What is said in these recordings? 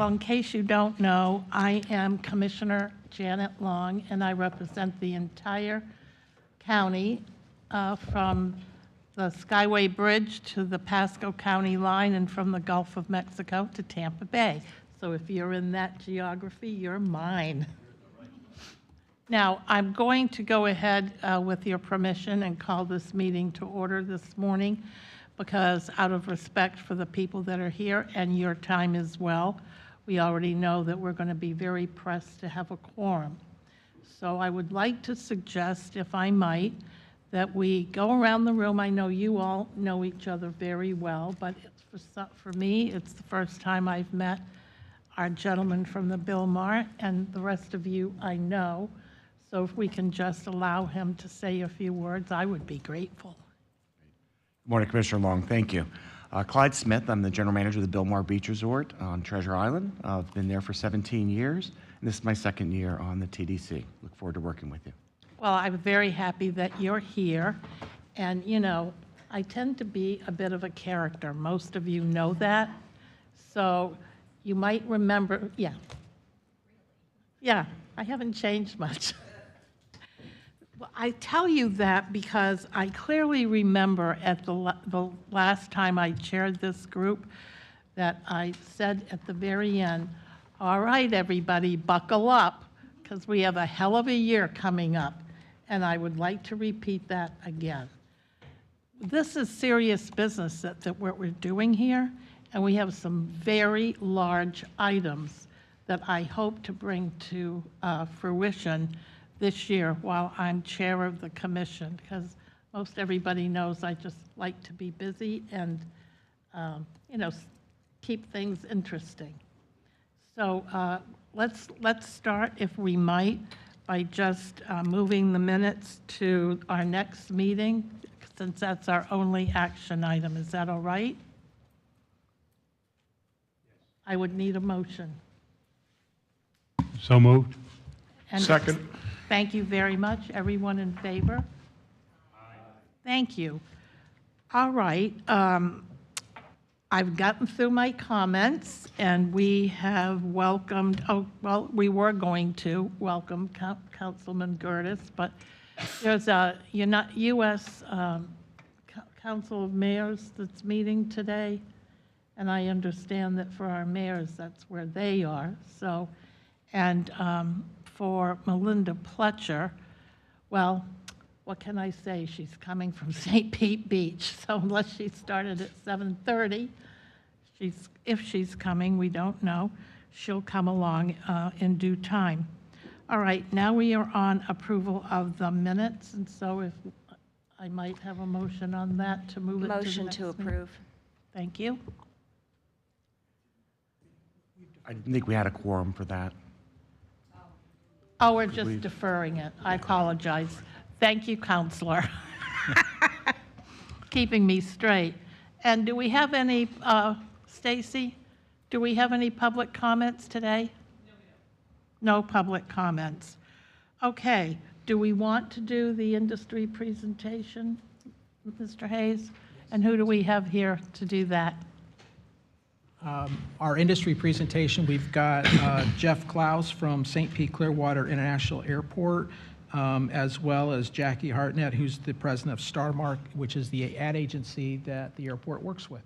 Well, in case you don't know, I am Commissioner Janet Long, and I represent the entire county from the Skyway Bridge to the Pasco County line and from the Gulf of Mexico to Tampa Bay. So if you're in that geography, you're mine. Now, I'm going to go ahead with your permission and call this meeting to order this morning because out of respect for the people that are here and your time as well, we already know that we're going to be very pressed to have a quorum. So I would like to suggest, if I might, that we go around the room. I know you all know each other very well, but for me, it's the first time I've met our gentleman from the Bilmar, and the rest of you I know. So if we can just allow him to say a few words, I would be grateful. Good morning, Commissioner Long. Thank you. Clyde Smith, I'm the general manager of the Bilmar Beach Resort on Treasure Island. I've been there for 17 years, and this is my second year on the TDC. Look forward to working with you. Well, I'm very happy that you're here. And, you know, I tend to be a bit of a character. Most of you know that. So you might remember, yeah, I haven't changed much. Well, I tell you that because I clearly remember at the last time I chaired this group that I said at the very end, all right, everybody, buckle up, because we have a hell of a year coming up. And I would like to repeat that again. This is serious business that what we're doing here, and we have some very large items that I hope to bring to fruition this year while I'm chair of the commission, because most everybody knows I just like to be busy and, you know, keep things interesting. So let's start, if we might, by just moving the minutes to our next meeting, since that's our only action item. Is that all right? I would need a motion. So moved. And Second. thank you very much. Everyone in favor? Thank you. All right. I've gotten through my comments, and we have welcomed, we were going to welcome Councilman Gertis, but there's a U.S. Council of Mayors that's meeting today, and I understand that for our mayors, that's where they are. So, and for Melinda Pletcher, well, what can I say? She's coming from St. Pete Beach, so unless she started at 7:30, if she's coming, we don't know. She'll come along in due time. All right, now we are on approval of the minutes, and so if I might have a motion on that to move it to the next Motion to meeting. approve. Thank you. I didn't think we had a quorum for that. Oh, we're just deferring it. I apologize. Thank you, Counselor. Keeping me straight. And do we have any, Stacy, do we have any public comments today? No public comments. Okay. Do we want to do the industry presentation, Mr. Hayes? And who do we have here to do that? Our industry presentation, we've got Jeff Klaus from St. Pete Clearwater International Airport, as well as Jackie Hartnett, who's the president of Starmark, which is the ad agency that the airport works with.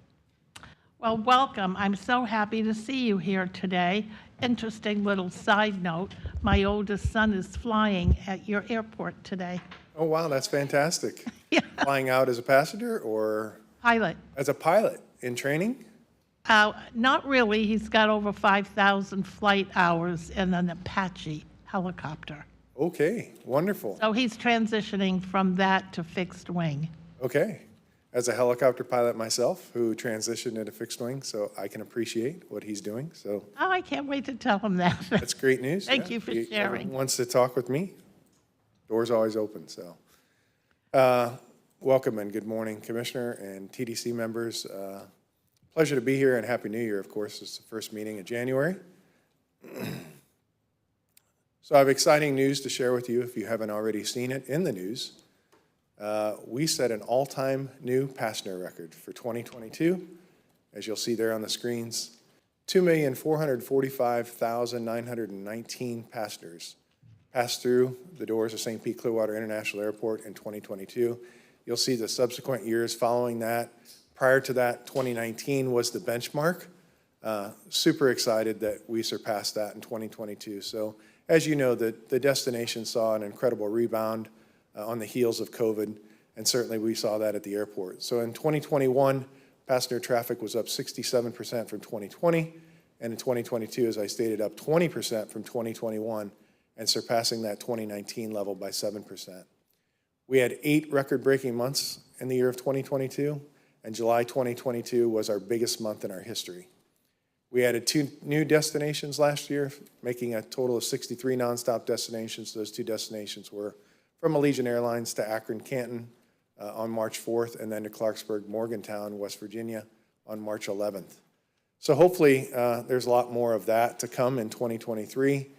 Well, welcome. I'm so happy to see you here today. Interesting little side note, my oldest son is flying at your airport today. Oh, wow, that's fantastic. Yeah. Flying out as a passenger or Pilot. as a pilot in training? Not really. He's got over 5,000 flight hours in an Apache helicopter. Okay, wonderful. So he's transitioning from that to fixed wing. Okay. As a helicopter pilot myself who transitioned into fixed wing, so I can appreciate what he's doing. So Oh, I can't wait to tell him that. that's great news. Thank you for If he ever sharing. wants to talk with me, door's always open. So welcome and good morning, Commissioner and TDC members. Pleasure to be here and Happy New Year, of course. It's the first meeting of January. So I have exciting news to share with you if you haven't already seen it in the news. We set an all-time new passenger record for 2022, as you'll see there on the screens. 2,445,919 passengers passed through the doors of St. Pete Clearwater International Airport in 2022. You'll see the subsequent years following that. Prior to that, 2019 was the benchmark. Super excited that we surpassed that in 2022. So as you know, the destination saw an incredible rebound on the heels of COVID, and certainly we saw that at the airport. So in 2021, passenger traffic was up 67% from 2020, and in 2022, as I stated, up 20% from 2021, and surpassing that 2019 level by 7%. We had 8 record-breaking months in the year of 2022, and July 2022 was our biggest month in our history. We added 2 new destinations last year, making a total of 63 nonstop destinations. Those 2 destinations were from Allegiant Airlines to Akron, Canton on March 4th, and then to Clarksburg, Morgantown, West Virginia on March 11th. So hopefully there's a lot more of that to come in 2023.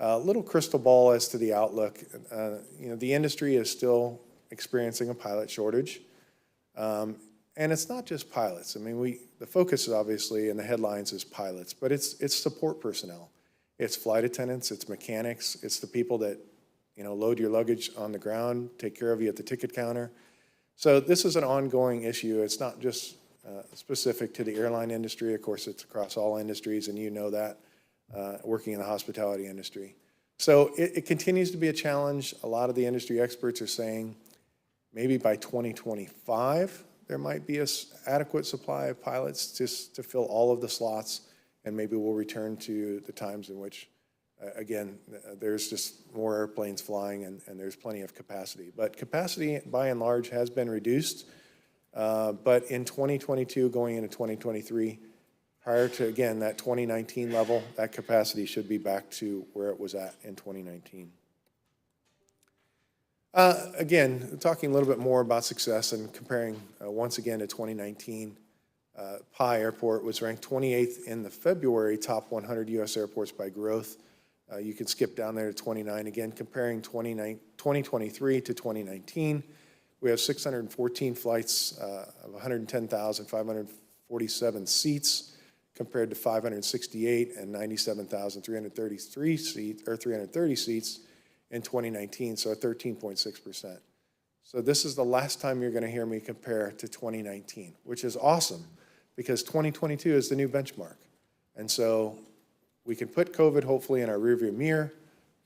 Little crystal ball as to the outlook. The industry is still experiencing a pilot shortage. And it's not just pilots. I mean, the focus is obviously in the headlines is pilots, but it's support personnel. It's flight attendants, it's mechanics, it's the people that, load your luggage on the ground, take care of you at the ticket counter. So this is an ongoing issue. It's not just specific to the airline industry. Of course, it's across all industries, and you know that, working in the hospitality industry. So it continues to be a challenge. A lot of the industry experts are saying maybe by 2025, there might be an adequate supply of pilots just to fill all of the slots, and maybe we'll return to the times in which, again, there's just more airplanes flying and there's plenty of capacity. But capacity, by and large, has been reduced. But in 2022, going into 2023, prior to, again, that 2019 level, that capacity should be back to where it was at in 2019. Again, talking a little bit more about success and comparing once again to 2019, PI Airport was ranked 28th in the February top 100 U.S. airports by growth. You can skip down there to 29. Again, comparing 2023 to 2019, we have 614 flights of 110,547 seats compared to 568 and 97,333 seats, or 330 seats in 2019, so 13.6%. So this is the last time you're going to hear me compare to 2019, which is awesome because 2022 is the new benchmark. And so we can put COVID hopefully in our rearview mirror,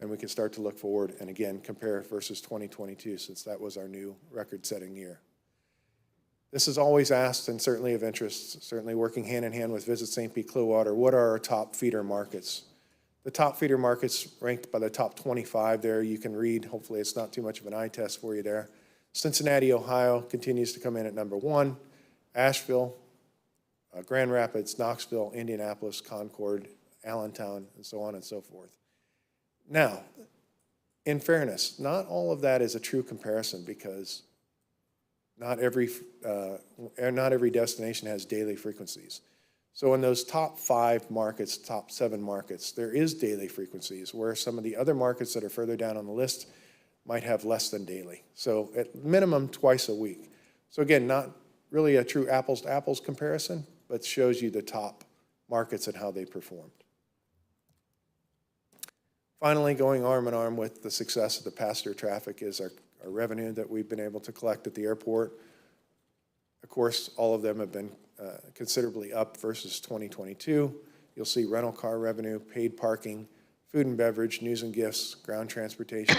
and we can start to look forward and again compare versus 2022 since that was our new record-setting year. This is always asked and certainly of interest, certainly working hand in hand with Visit St. Pete Clearwater, what are our top feeder markets? The top feeder markets ranked by the top 25 there, you can read, hopefully it's not too much of an eye test for you there. Cincinnati, Ohio continues to come in at number 1. Asheville, Grand Rapids, Knoxville, Indianapolis, Concord, Allentown, and so on and so forth. Now, in fairness, not all of that is a true comparison because not every destination has daily frequencies. So in those top 5 markets, top 7 markets, there is daily frequencies where some of the other markets that are further down on the list might have less than daily. So at minimum twice a week. So again, not really a true apples to apples comparison, but shows you the top markets and how they performed. Finally, going arm in arm with the success of the passenger traffic is our revenue that we've been able to collect at the airport. Of course, all of them have been considerably up versus 2022. You'll see rental car revenue, paid parking, food and beverage, news and gifts, ground transportation,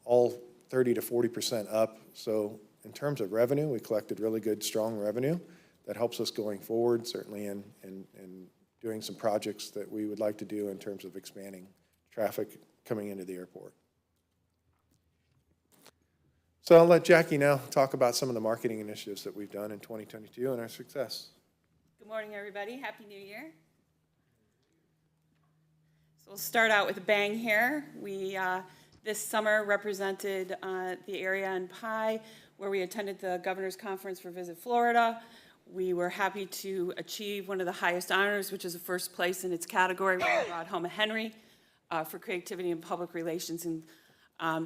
all 30 to 40% up. So in terms of revenue, we collected really good, strong revenue that helps us going forward, certainly in doing some projects that we would like to do in terms of expanding traffic coming into the airport. So I'll let Jackie now talk about some of the marketing initiatives that we've done in 2022 and our success. Good morning, everybody. Happy New Year. So we'll start out with a bang here. We, this summer, represented the area in PI, where we attended the Governor's Conference for Visit Florida. We were happy to achieve one of the highest honors, which is a first place in its category. We brought home a Henry for creativity and public relations. And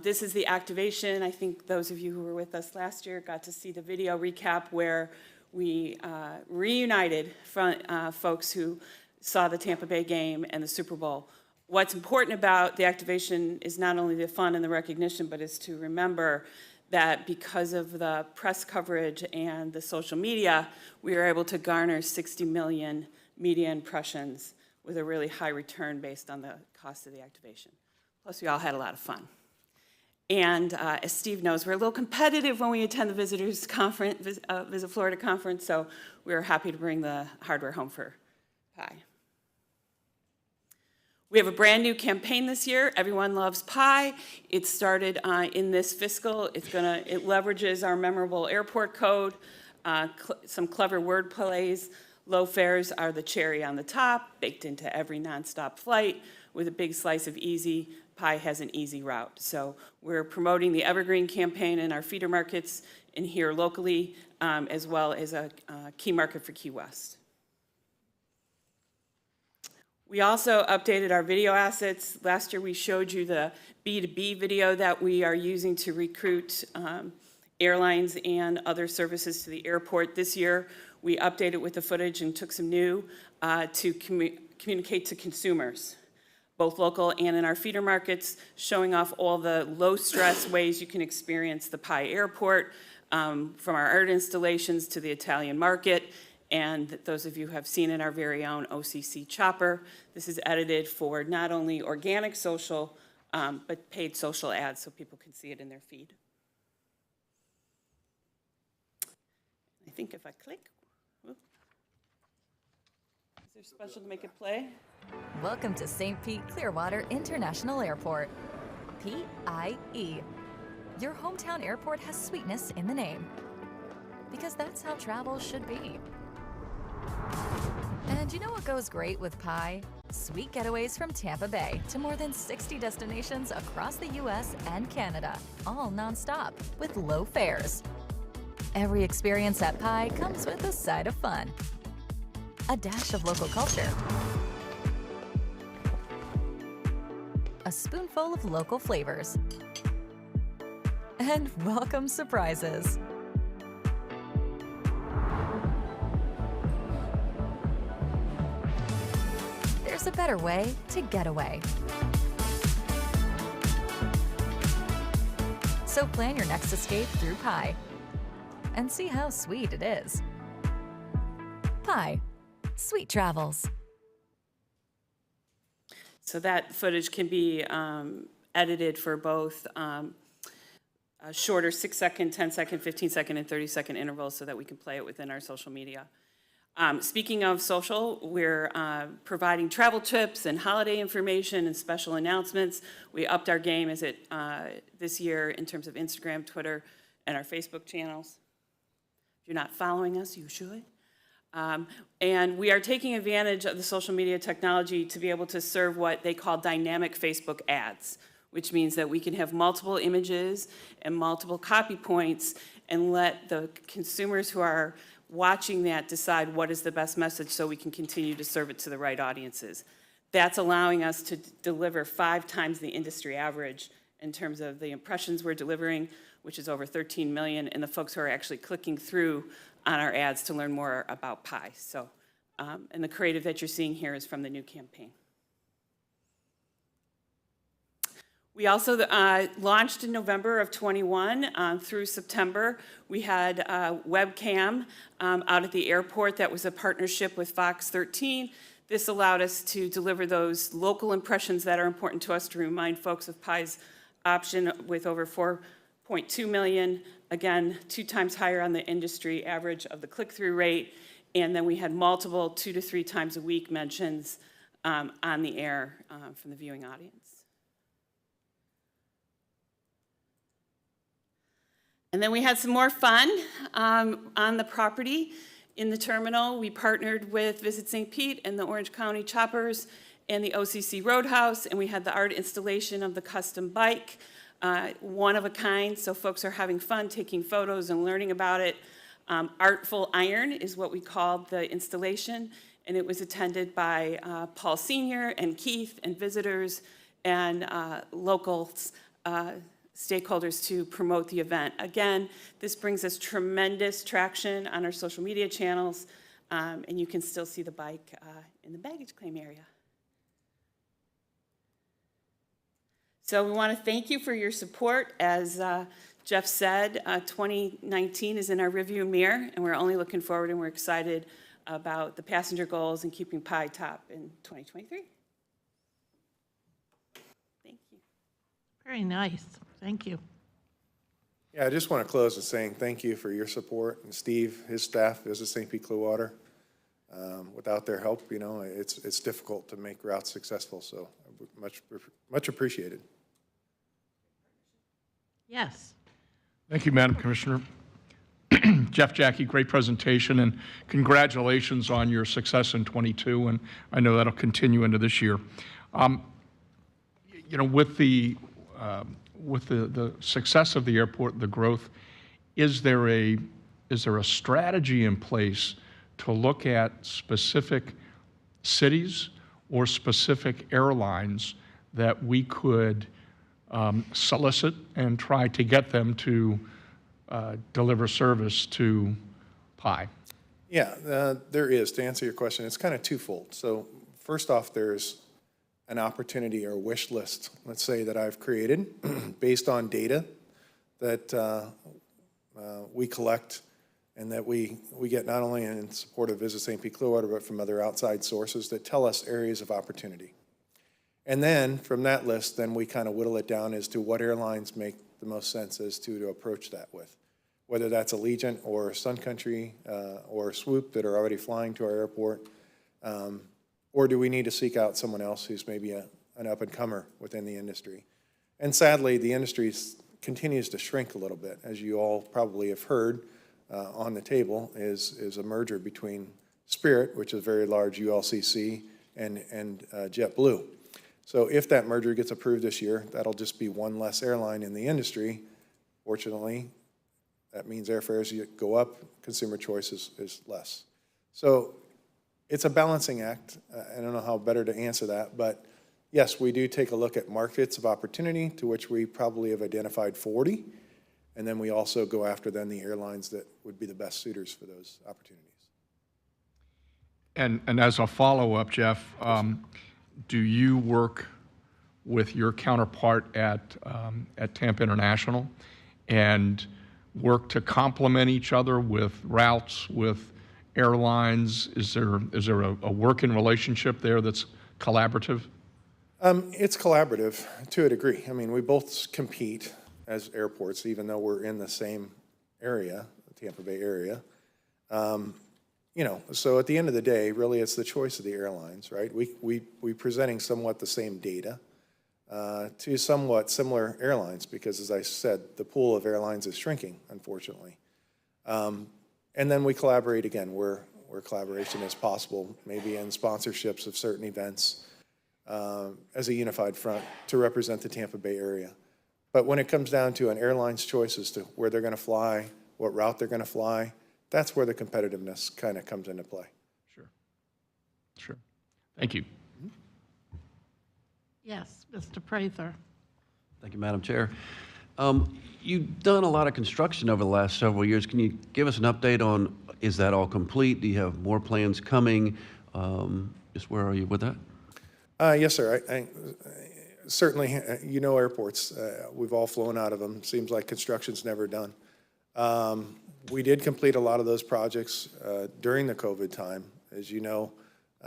this is the activation. I think those of you who were with us last year got to see the video recap where we reunited folks who saw the Tampa Bay game and the Super Bowl. What's important about the activation is not only the fun and the recognition, but is to remember that because of the press coverage and the social media, we were able to garner 60 million media impressions with a really high return based on the cost of the activation. Plus, we all had a lot of fun. And as Steve knows, we're a little competitive when we attend the Visitors Conference, Visit Florida Conference, so we were happy to bring the hardware home for Pi. We have a brand new campaign this year, Everyone Loves Pi. It started in this fiscal. It leverages our memorable airport code, some clever word plays. Low fares are the cherry on the top, baked into every nonstop flight with a big slice of easy. Pi has an easy route. So we're promoting the Evergreen campaign in our feeder markets and here locally, as well as a key market for Key West. We also updated our video assets. Last year we showed you the B2B video that we are using to recruit airlines and other services to the airport. This year we updated with the footage and took some new to communicate to consumers, both local and in our feeder markets, showing off all the low-stress ways you can experience the Pi Airport, from our art installations to the Italian market, and those of you who have seen in our very own OCC Chopper. This is edited for not only organic social, but paid social ads so people can see it in their feed. I think if I click, is there special to make it play? Welcome to St. Pete Clearwater International Airport. PIE. Your hometown airport has sweetness in the name. Because that's how travel should be. And you know what goes great with Pi? Sweet getaways from Tampa Bay to more than 60 destinations across the US and Canada, all nonstop with low fares. Every experience at Pi comes with a side of fun. A dash of local culture. A spoonful of local flavors. And welcome surprises. There's a better way to get away. So plan your next escape through Pi and see how sweet it is. Pi, sweet travels. So that footage can be edited for both a shorter 6-second, 10-second, 15-second, and 30-second intervals so that we can play it within our social media. Speaking of social, we're providing travel tips and holiday information and special announcements. We upped our game this year in terms of Instagram, Twitter, and our Facebook channels. If you're not following us, you should. And we are taking advantage of the social media technology to be able to serve what they call dynamic Facebook ads, which means that we can have multiple images and multiple copy points and let the consumers who are watching that decide what is the best message so we can continue to serve it to the right audiences. That's allowing us to deliver 5 times the industry average in terms of the impressions we're delivering, which is over 13 million, and the folks who are actually clicking through on our ads to learn more about Pi. So, and the creative that you're seeing here is from the new campaign. We also launched in November of 21 through September. We had a webcam out at the airport that was a partnership with Fox 13. This allowed us to deliver those local impressions that are important to us to remind folks of Pi's option with over 4.2 million. Again, 2 times higher on the industry average of the click-through rate. And then we had multiple 2 to 3 times a week mentions on the air from the viewing audience. And then we had some more fun on the property in the terminal. We partnered with Visit St. Pete and the Orange County Choppers and the OCC Roadhouse, and we had the art installation of the custom bike, one of a kind, so folks are having fun taking photos and learning about it. Artful Iron is what we called the installation, and it was attended by Paul Sr. and Keith and visitors and locals stakeholders to promote the event. Again, this brings us tremendous traction on our social media channels, and you can still see the bike in the baggage claim area. So we want to thank you for your support. As Jeff said, 2019 is in our review mirror, and we're only looking forward and we're excited about the passenger goals and keeping Pi top in 2023. Thank you. Very nice. Thank you. Yeah, I just want to close with saying thank you for your support, and Steve, his staff, Visit St. Pete Clearwater. Without their help, you know, it's difficult to make routes successful, so much appreciated. Yes. Thank you, Madam Commissioner. Jeff, Jackie, great presentation, and congratulations on your success in '22, and I know that'll continue into this year. You know, with the success of the airport, the growth, is there a strategy in place to look at specific cities or specific airlines that we could solicit and try to get them to deliver service to Pi? Yeah, there is. To answer your question, it's kind of twofold. So first off, there's an opportunity or wish list, let's say, that I've created based on data that we collect and that we get not only in support of Visit St. Pete Clearwater, but from other outside sources that tell us areas of opportunity. And then from that list, then we kind of whittle it down as to what airlines make the most sense as to approach that with, whether that's Allegiant or Sun Country or Swoop that are already flying to our airport, or do we need to seek out someone else who's maybe an up-and-comer within the industry? And sadly, the industry continues to shrink a little bit. As you all probably have heard on the table is a merger between Spirit, which is a very large ULCC, and JetBlue. So if that merger gets approved this year, that'll just be one less airline in the industry. Fortunately, that means airfares go up, consumer choice is less. So it's a balancing act. I don't know how better to answer that, but yes, we do take a look at markets of opportunity, to which we probably have identified 40, and then we also go after then the airlines that would be the best suitors for those opportunities. And as a follow-up, Jeff, do you work with your counterpart at Tampa International and work to complement each other with routes, with airlines? Is there a working relationship there that's collaborative? It's collaborative to a degree. I mean, we both compete as airports, even though we're in the same area, the Tampa Bay area. You know, so at the end of the day, really, it's the choice of the airlines, right? We presenting somewhat the same data to somewhat similar airlines, because, as I said, the pool of airlines is shrinking, unfortunately. And then we collaborate again where collaboration is possible, maybe in sponsorships of certain events as a unified front to represent the Tampa Bay area. But when it comes down to an airline's choice as to where they're going to fly, what route they're going to fly, that's where the competitiveness kind of comes into play. Sure. Thank you. Yes, Mr. Prather. Thank you, Madam Chair. You've done a lot of construction over the last several years. Can you give us an update on, is that all complete? Do you have more plans coming? Just where are you with that? Yes, sir. I certainly, you know, airports, we've all flown out of them. Seems like construction's never done. We did complete a lot of those projects during the COVID time. As you know,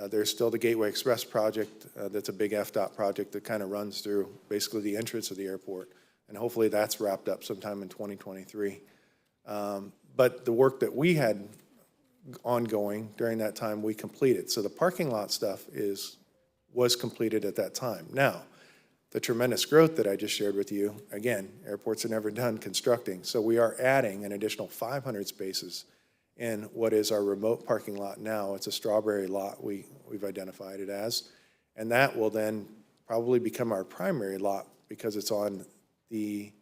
there's still the Gateway Express project that's a big FDOT project that kind of runs through basically the entrance of the airport. And hopefully that's wrapped up sometime in 2023. But the work that we had ongoing during that time, we completed. So the parking lot stuff was completed at that time. Now, the tremendous growth that I just shared with you, again, airports are never done constructing. So we are adding an additional 500 spaces in what is our remote parking lot now. It's a strawberry lot, we've identified it as. And that will then probably become our primary lot because it's on the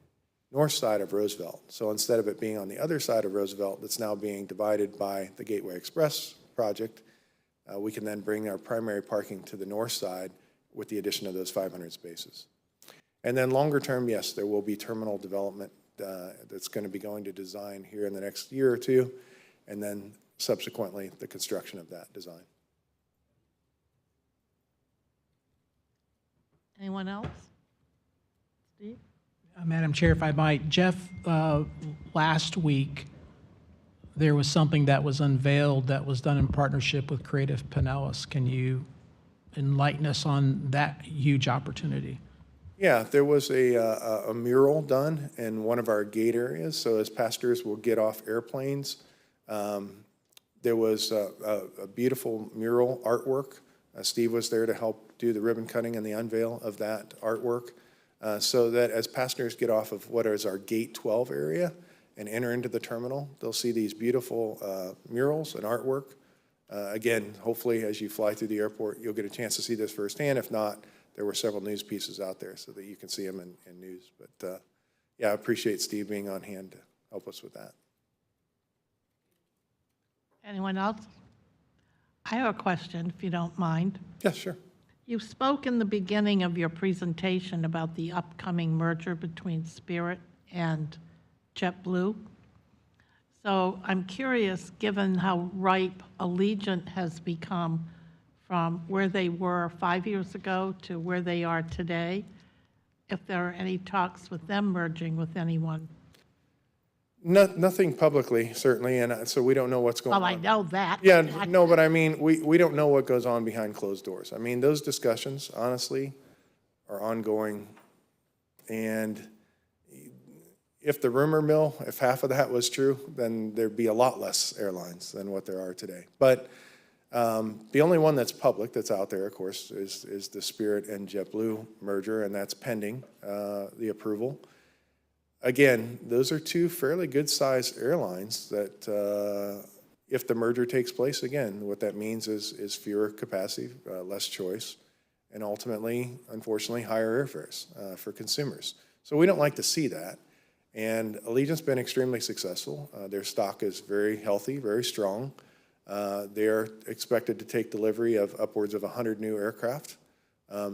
north side of Roosevelt. So instead of it being on the other side of Roosevelt, that's now being divided by the Gateway Express project, we can then bring our primary parking to the north side with the addition of those 500 spaces. And then longer term, yes, there will be terminal development that's going to be going to design here in the next year or two, and then subsequently the construction of that design. Anyone else? Steve? Madam Chair, if I might, Jeff, last week, there was something that was unveiled that was done in partnership with Creative Pinellas. Can you enlighten us on that huge opportunity? Yeah, there was a mural done in one of our gate areas, so as passengers will get off airplanes, there was a beautiful mural artwork. Steve was there to help do the ribbon cutting and the unveil of that artwork, so that as passengers get off of what is our Gate 12 area and enter into the terminal, they'll see these beautiful murals and artwork. Again, hopefully as you fly through the airport, you'll get a chance to see this firsthand. If not, there were several news pieces out there so that you can see them in news. But yeah, I appreciate Steve being on hand to help us with that. Anyone else? I have a question, if you don't mind. Yeah, sure. You spoke in the beginning of your presentation about the upcoming merger between Spirit and JetBlue. So I'm curious, given how ripe Allegiant has become from where they were 5 years ago to where they are today, if there are any talks with them merging with anyone. Nothing publicly, certainly, and so we don't know what's going on. Well, I know that. Yeah, no, but I mean, we don't know what goes on behind closed doors. I mean, those discussions, honestly, are ongoing. And if the rumor mill, if half of that was true, then there'd be a lot less airlines than what there are today. But the only one that's public that's out there, of course, is the Spirit and JetBlue merger, and that's pending the approval. Again, those are two fairly good-sized airlines that, if the merger takes place, again, what that means is fewer capacity, less choice, and ultimately, unfortunately, higher airfares for consumers. So we don't like to see that. And Allegiant's been extremely successful. Their stock is very healthy, very strong. They're expected to take delivery of upwards of 100 new aircraft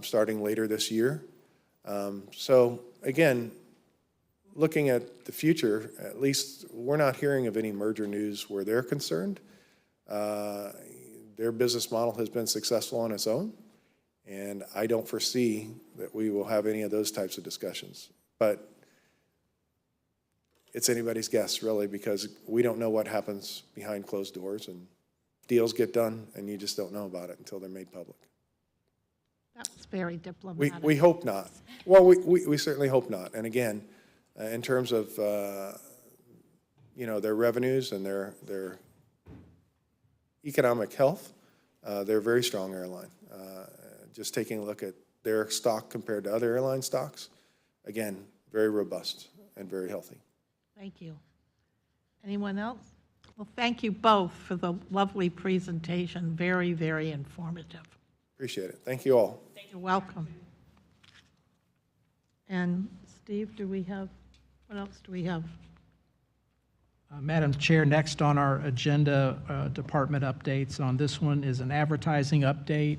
starting later this year. So again, looking at the future, at least we're not hearing of any merger news where they're concerned. Their business model has been successful on its own, and I don't foresee that we will have any of those types of discussions. But it's anybody's guess, really, because we don't know what happens behind closed doors, and deals get done, and you just don't know about it until they're made public. That was very diplomatic. We hope not. Well, we certainly hope not. And again, in terms of, you know, their revenues and their economic health, they're a very strong airline. Just taking a look at their stock compared to other airline stocks, again, very robust and very healthy. Thank you. Anyone else? Well, thank you both for the lovely presentation. Very, very informative. Appreciate it. Thank you all. You're welcome. And Steve, do we have, what else do we have? Madam Chair, next on our agenda, department updates. On this one is an advertising update.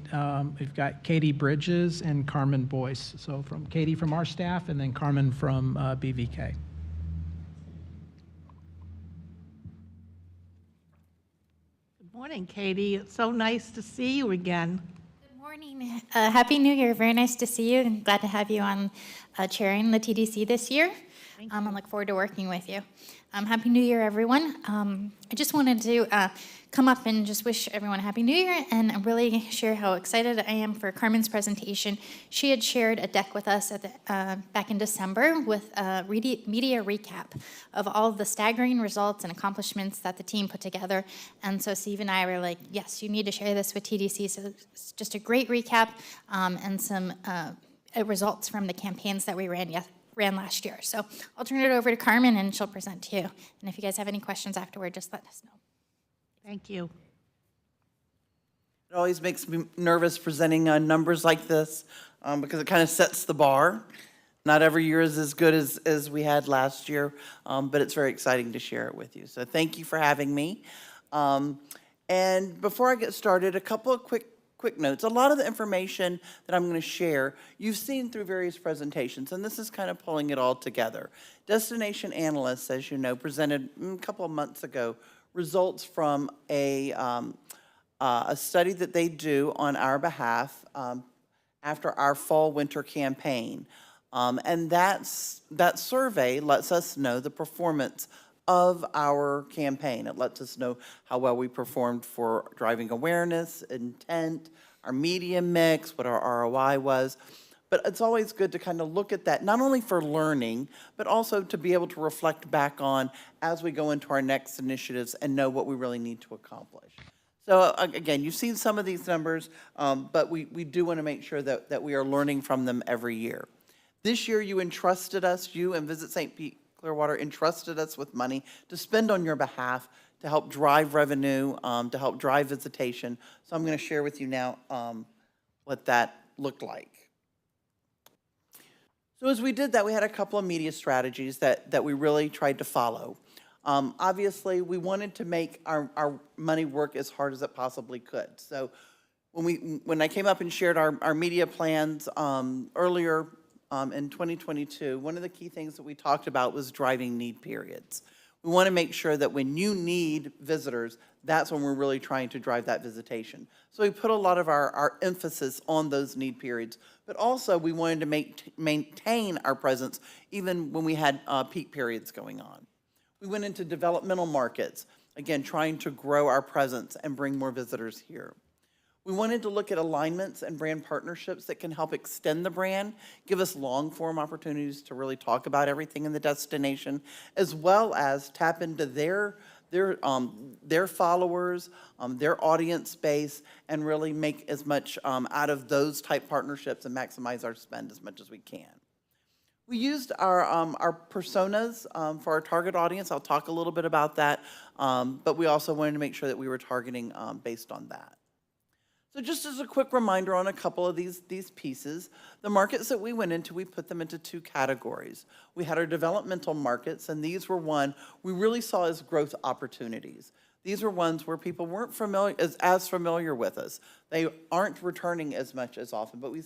We've got Katie Bridges and Carmen Boyce. So from Katie from our staff, and then Carmen from BVK. Good morning, Katie. It's so nice to see you again. Good morning. Happy New Year. Very nice to see you, and glad to have you on chairing the TDC this year. I look forward to working with you. Happy New Year, everyone. I just wanted to come up and just wish everyone a Happy New Year and really share how excited I am for Carmen's presentation. She had shared a deck with us at the, back in December with a media recap of all of the staggering results and accomplishments that the team put together. And so Steve and I were like, yes, you need to share this with TDC. So it's just a great recap and some results from the campaigns that we ran last year. So I'll turn it over to Carmen and she'll present to you. And if you guys have any questions afterward, just let us know. Thank you. It always makes me nervous presenting numbers like this because it kind of sets the bar. Not every year is as good as we had last year, but it's very exciting to share it with you. So thank you for having me. And before I get started, a couple of quick quick notes. A lot of the information that I'm going to share, you've seen through various presentations, and this is kind of pulling it all together. Destination Analysts, as you know, presented a couple of months ago results from a study that they do on our behalf after our fall-winter campaign. And that survey lets us know the performance of our campaign. It lets us know how well we performed for driving awareness, intent, our media mix, what our ROI was. But it's always good to kind of look at that, not only for learning, but also to be able to reflect back on as we go into our next initiatives and know what we really need to accomplish. So again, you've seen some of these numbers, but we do want to make sure that we are learning from them every year. This year, you entrusted us, you and Visit St. Pete Clearwater entrusted us with money to spend on your behalf to help drive revenue, to help drive visitation. So I'm going to share with you now what that looked like. So as we did that, we had a couple of media strategies that we really tried to follow. Obviously, we wanted to make our money work as hard as it possibly could. So when I came up and shared our media plans earlier in 2022, one of the key things that we talked about was driving need periods. We want to make sure that when you need visitors, that's when we're really trying to drive that visitation. So we put a lot of our emphasis on those need periods, but also we wanted to maintain our presence even when we had peak periods going on. We went into developmental markets, again, trying to grow our presence and bring more visitors here. We wanted to look at alignments and brand partnerships that can help extend the brand, give us long-form opportunities to really talk about everything in the destination, as well as tap into their followers, their audience base, and really make as much out of those type partnerships and maximize our spend as much as we can. We used our personas for our target audience. I'll talk a little bit about that, but we also wanted to make sure that we were targeting based on that. So just as a quick reminder on a couple of these pieces, the markets that we went into, we put them into two categories. We had our developmental markets, and these were one we really saw as growth opportunities. These were ones where people weren't as familiar with us. They aren't returning as much as often, but we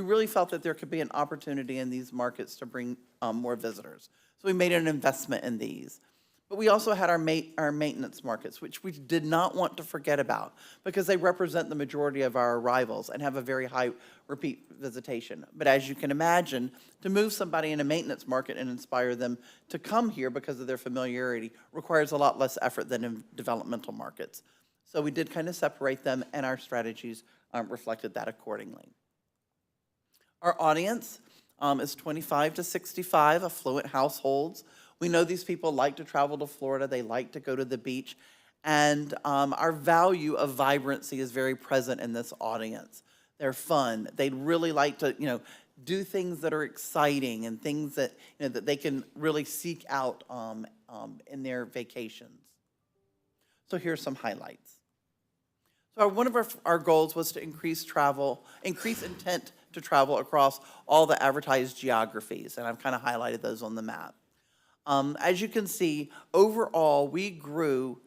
really felt that there could be an opportunity in these markets to bring more visitors. So we made an investment in these. But we also had our maintenance markets, which we did not want to forget about because they represent the majority of our arrivals and have a very high repeat visitation. But as you can imagine, to move somebody in a maintenance market and inspire them to come here because of their familiarity requires a lot less effort than in developmental markets. So we did kind of separate them, and our strategies reflected that accordingly. Our audience is 25 to 65 affluent households. We know these people like to travel to Florida. They like to go to the beach. And our value of vibrancy is very present in this audience. They're fun. They really like to, do things that are exciting and things that, that they can really seek out in their vacations. So here's some highlights. So one of our goals was to increase intent to travel across all the advertised geographies. And I've kind of highlighted those on the map. As you can see, overall, we grew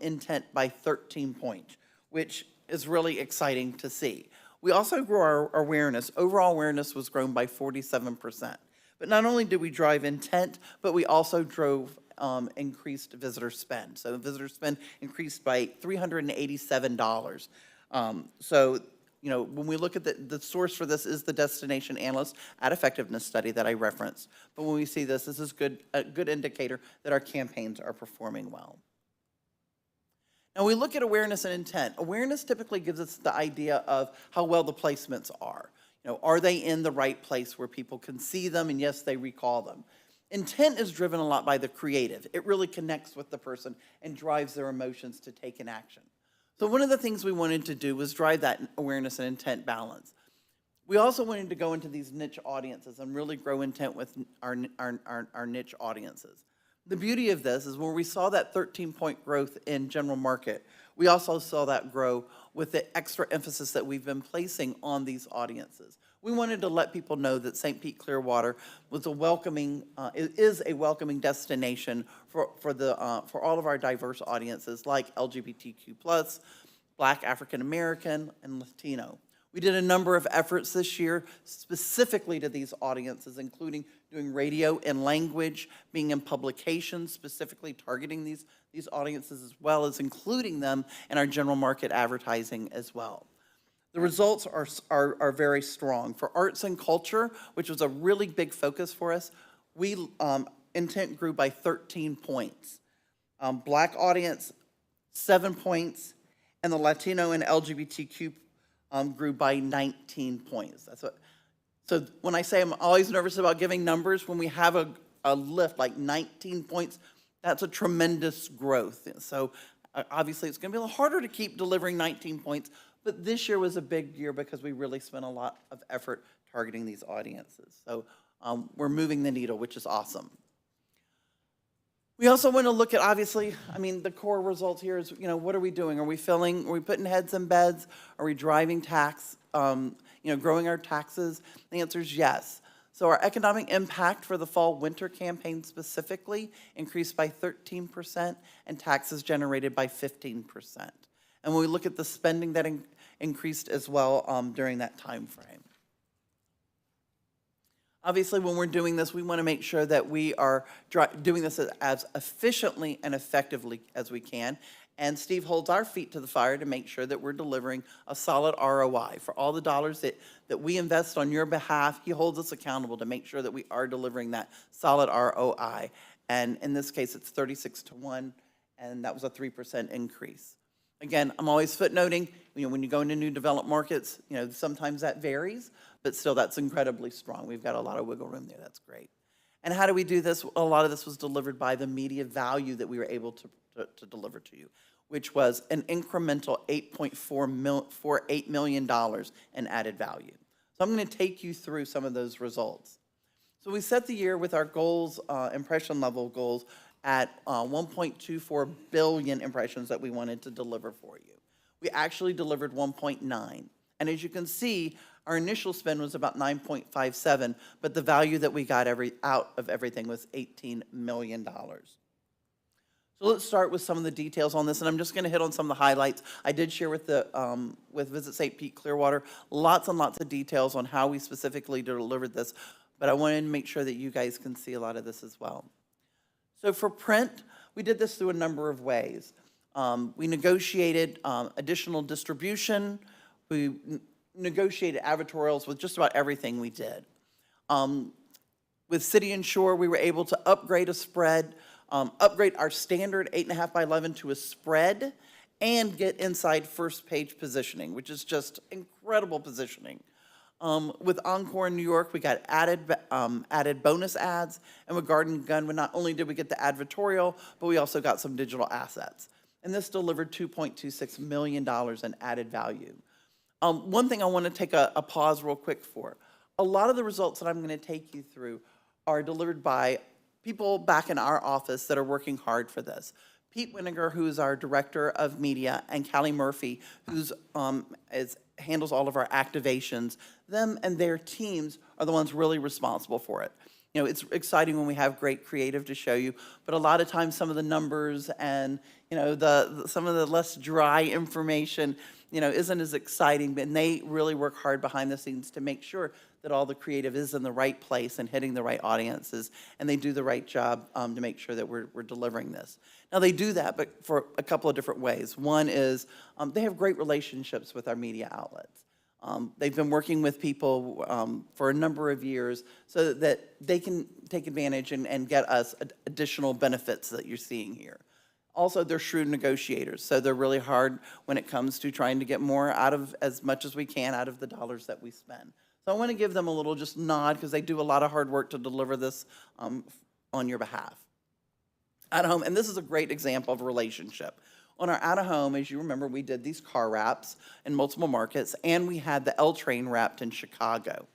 intent by 13 points, which is really exciting to see. We also grew our awareness. Overall awareness was grown by 47%. But not only did we drive intent, but we also drove increased visitor spend. So visitor spend increased by $387. When we look at the source for this is the Destination Analyst Ad Effectiveness Study that I referenced. But when we see this is a good indicator that our campaigns are performing well. Now we look at awareness and intent. Awareness typically gives us the idea of how well the placements are. Are they in the right place where people can see them and yes, they recall them. Intent is driven a lot by the creative. It really connects with the person and drives their emotions to take an action. So one of the things we wanted to do was drive that awareness and intent balance. We also wanted to go into these niche audiences and really grow intent with our niche audiences. The beauty of this is when we saw that 13-point growth in general market, we also saw that grow with the extra emphasis that we've been placing on these audiences. We wanted to let people know that St. Pete Clearwater was is a welcoming destination for all of our diverse audiences like LGBTQ+, Black, African American, and Latino. We did a number of efforts this year specifically to these audiences, including doing radio and language, being in publications, specifically targeting these audiences, as well as including them in our general market advertising as well. The results are very strong. For arts and culture, which was a really big focus for us, intent grew by 13 points. Black audience, 7 points, and the Latino and LGBTQ grew by 19 points. So when I say I'm always nervous about giving numbers, when we have a lift like 19 points, that's a tremendous growth. So obviously it's going to be a little harder to keep delivering 19 points, but this year was a big year because we really spent a lot of effort targeting these audiences. So we're moving the needle, which is awesome. We also want to look at, obviously, I mean, the core results here is, what are we doing? Are we putting heads in beds? Are we driving tax, growing our taxes? The answer is yes. So our economic impact for the fall-winter campaign specifically increased by 13% and taxes generated by 15%. And when we look at the spending that increased as well during that time frame. Obviously, when we're doing this, we want to make sure that we are doing this as efficiently and effectively as we can. And Steve holds our feet to the fire to make sure that we're delivering a solid ROI. For all the dollars that we invest on your behalf, he holds us accountable to make sure that we are delivering that solid ROI. And in this case, it's 36-1, and that was a 3% increase. Again, I'm always footnoting, when you go into new developed markets, sometimes that varies, but still that's incredibly strong. We've got a lot of wiggle room there. That's great. And how do we do this? A lot of this was delivered by the media value that we were able to deliver to you, which was an incremental $8.48 million in added value. So I'm going to take you through some of those results. So we set the year with our goals, impression level goals, at 1.24 billion impressions that we wanted to deliver for you. We actually delivered 1.9. And as you can see, our initial spend was about 9.57, but the value that we got out of everything was $18 million. So let's start with some of the details on this, and I'm just going to hit on some of the highlights. I did share with Visit St. Pete Clearwater lots and lots of details on how we specifically delivered this, but I wanted to make sure that you guys can see a lot of this as well. So for print, we did this through a number of ways. We negotiated additional distribution. We negotiated advertorials with just about everything we did. With City and Shore, we were able to upgrade a spread, upgrade our standard 8.5 by 11 to a spread, and get inside first page positioning, which is just incredible positioning. With Encore in New York, we got added bonus ads, and with Garden Gun, not only did we get the advertorial, but we also got some digital assets. And this delivered $2.26 million in added value. One thing I want to take a pause real quick for. A lot of the results that I'm going to take you through are delivered by people back in our office that are working hard for this. Pete Winiger, who's our director of media, and Callie Murphy, who's handles all of our activations. Them and their teams are the ones really responsible for it. It's exciting when we have great creative to show you, but a lot of times some of the numbers and some of the less dry information isn't as exciting, and they really work hard behind the scenes to make sure that all the creative is in the right place and hitting the right audiences, and they do the right job to make sure that we're delivering this. Now, they do that, but for a couple of different ways. One is they have great relationships with our media outlets. They've been working with people for a number of years so that they can take advantage and get us additional benefits that you're seeing here. Also, they're shrewd negotiators, so they're really hard when it comes to trying to get more out of, as much as we can, out of the dollars that we spend. So I want to give them a little just nod because they do a lot of hard work to deliver this on your behalf. At home, and this is a great example of a relationship. On our out of home, as you remember, we did these car wraps in multiple markets, and we had the L train wrapped in Chicago.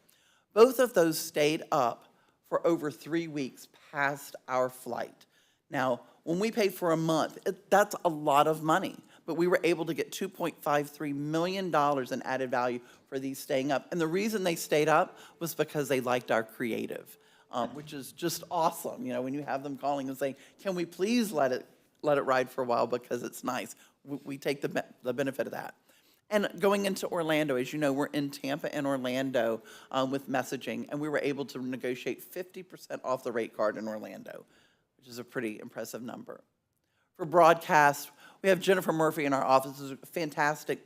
Both of those stayed up for over 3 weeks past our flight. Now, when we paid for a month, that's a lot of money, but we were able to get $2.53 million in added value for these staying up. And the reason they stayed up was because they liked our creative, which is just awesome. When you have them calling and saying, can we please let it ride for a while because it's nice. we take the benefit of that. And going into Orlando, as you know, we're in Tampa and Orlando with messaging, and we were able to negotiate 50% off the rate card in Orlando, which is a pretty impressive number. For broadcast, we have Jennifer Murphy in our office, who's a fantastic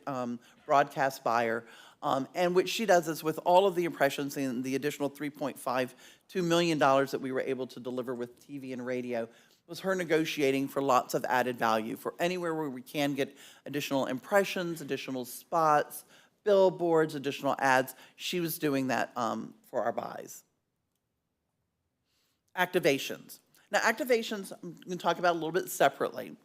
broadcast buyer. And what she does is with all of the impressions and the additional $3.52 million that we were able to deliver with TV and radio, was her negotiating for lots of added value, for anywhere where we can get additional impressions, additional spots, billboards, additional ads. She was doing that for our buys. Activations. Now, activations, I'm going to talk about a little bit separately.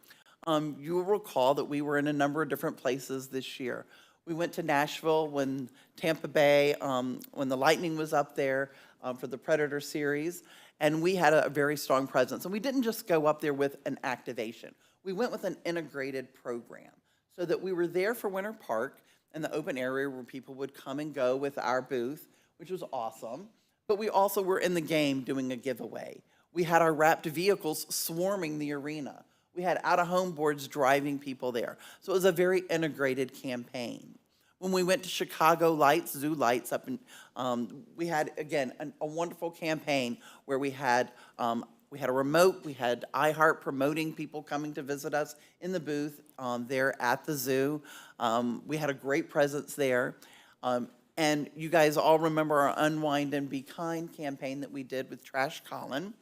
You will recall that we were in a number of different places this year. We went to Nashville when Tampa Bay, when the Lightning was up there for the Predator series, and we had a very strong presence. And we didn't just go up there with an activation. We went with an integrated program so that we were there for Winter Park in the open area where people would come and go with our booth, which was awesome. But we also were in the game doing a giveaway. We had our wrapped vehicles swarming the arena. We had out-of-home boards driving people there. So it was a very integrated campaign. When we went to Chicago Lights, Zoo Lights, up in, we had, again, a wonderful campaign where we had a remote, we had iHeart promoting people coming to visit us in the booth there at the zoo. We had a great presence there. And you guys all remember our Unwind and Be Kind campaign that we did with Trash Colin.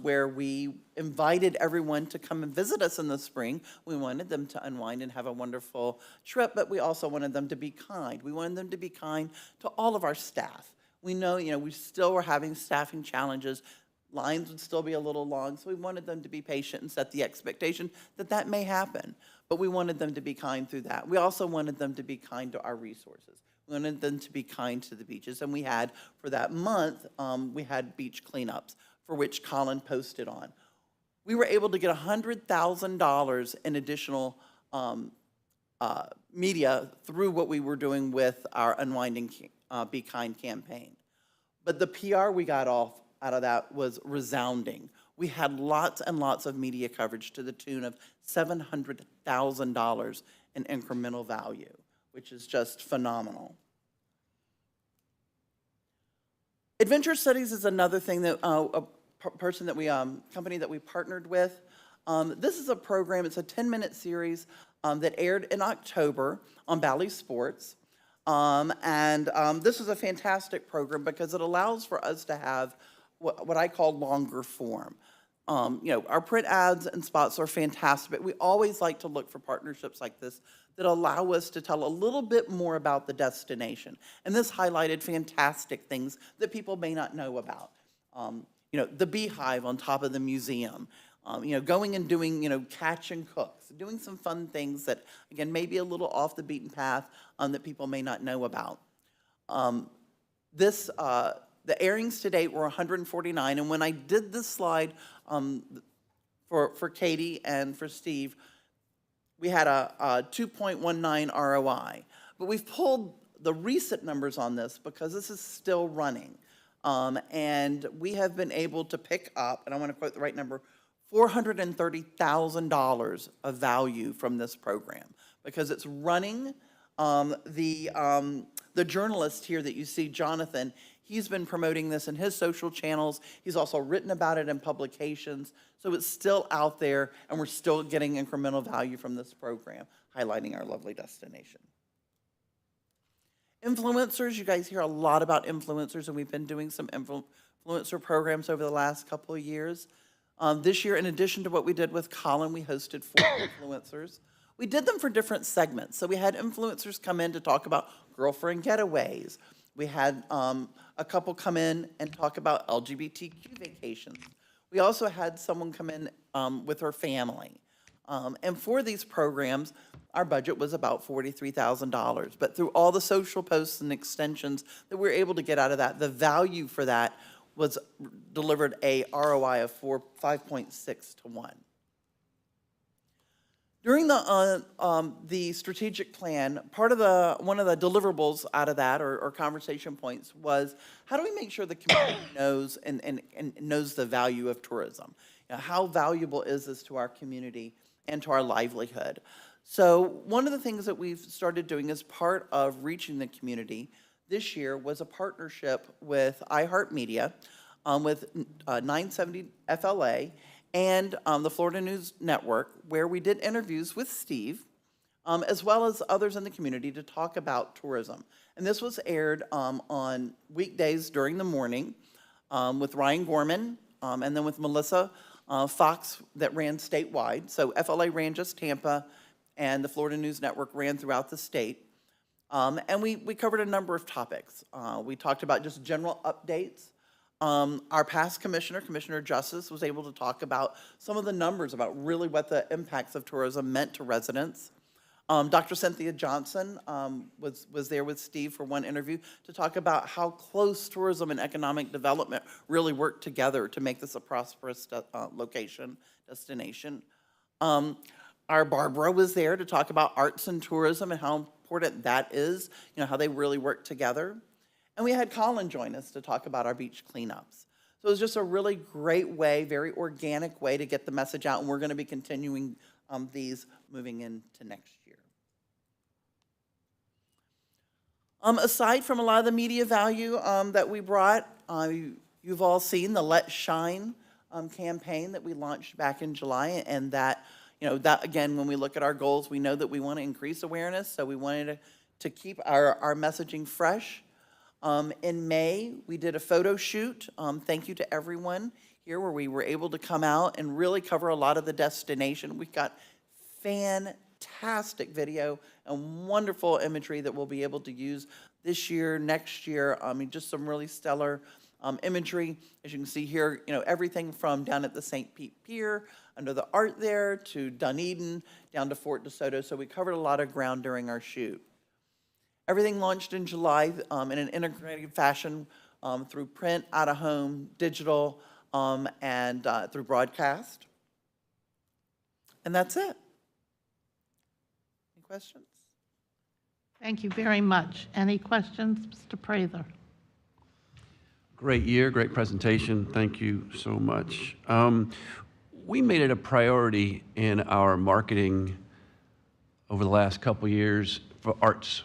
Where we invited everyone to come and visit us in the spring. We wanted them to unwind and have a wonderful trip, but we also wanted them to be kind. We wanted them to be kind to all of our staff. We know, we still were having staffing challenges. Lines would still be a little long, so we wanted them to be patient and set the expectation that that may happen. But we wanted them to be kind through that. We also wanted them to be kind to our resources. We wanted them to be kind to the beaches. And we had, for that month, we had beach cleanups, for which Colin posted on. We were able to get $100,000 in additional media through what we were doing with our Unwinding Be Kind campaign. But the PR we got out of that was resounding. We had lots and lots of media coverage to the tune of $700,000 in incremental value, which is just phenomenal. Adventure Studies is another thing that company that we partnered with. This is a program, it's a 10-minute series that aired in October on Bally Sports. This is a fantastic program because it allows for us to have what I call longer form. Our print ads and spots are fantastic, but we always like to look for partnerships like this that allow us to tell a little bit more about the destination. And this highlighted fantastic things that people may not know about. The beehive on top of the museum, going and doing, catch and cooks, doing some fun things that, again, may be a little off the beaten path that people may not know about. The airings to date were 149, and when I did this slide for Katie and for Steve, we had a 2.19 ROI. But we've pulled the recent numbers on this because this is still running. And we have been able to pick up, and I want to quote the right number, $430,000 of value from this program because it's running. The journalist here that you see, Jonathan, he's been promoting this in his social channels. He's also written about it in publications. So it's still out there, and we're still getting incremental value from this program, highlighting our lovely destination. Influencers, you guys hear a lot about influencers, and we've been doing some influencer programs over the last couple of years. This year, in addition to what we did with Colin, we hosted 4 influencers. We did them for different segments. So we had influencers come in to talk about girlfriend getaways. We had a couple come in and talk about LGBTQ vacations. We also had someone come in with her family. And for these programs, our budget was about $43,000. But through all the social posts and extensions that we were able to get out of that, the value for that was delivered a ROI of 5.6 to 1. During the strategic plan, one of the deliverables out of that, or conversation points, was how do we make sure the community knows and knows the value of tourism? How valuable is this to our community and to our livelihood? So one of the things that we've started doing as part of reaching the community this year was a partnership with iHeartMedia, with 970 FLA and the Florida News Network, where we did interviews with Steve, as well as others in the community to talk about tourism. And this was aired on weekdays during the morning with Ryan Gorman and then with Melissa Fox that ran statewide. So FLA ran just Tampa, and the Florida News Network ran throughout the state. And we covered a number of topics. We talked about just general updates. Our past commissioner, Commissioner Justice, was able to talk about some of the numbers about really what the impacts of tourism meant to residents. Dr. Cynthia Johnson was there with Steve for one interview to talk about how close tourism and economic development really work together to make this a prosperous destination. Our Barbara was there to talk about arts and tourism and how important that is, how they really work together. And we had Colin join us to talk about our beach cleanups. So it was just a really great way, very organic way to get the message out, and we're going to be continuing these moving into next year. Aside from a lot of the media value that we brought, you've all seen the Let's Shine campaign that we launched back in July, and that again, when we look at our goals, we know that we want to increase awareness, so we wanted to keep our messaging fresh. In May, we did a photo shoot. Thank you to everyone here, where we were able to come out and really cover a lot of the destination. We've got fantastic video and wonderful imagery that we'll be able to use this year, next year. Just some really stellar imagery. As you can see here, everything from down at the St. Pete Pier, under the art there, to Dunedin, down to Fort DeSoto. So we covered a lot of ground during our shoot. Everything launched in July in an integrated fashion through print, out-of-home, digital, and through broadcast. And that's it. Any questions? Thank you very much. Any questions, Mr. Prather? Great year, great presentation. Thank you so much. We made it a priority in our marketing over the last couple years for arts.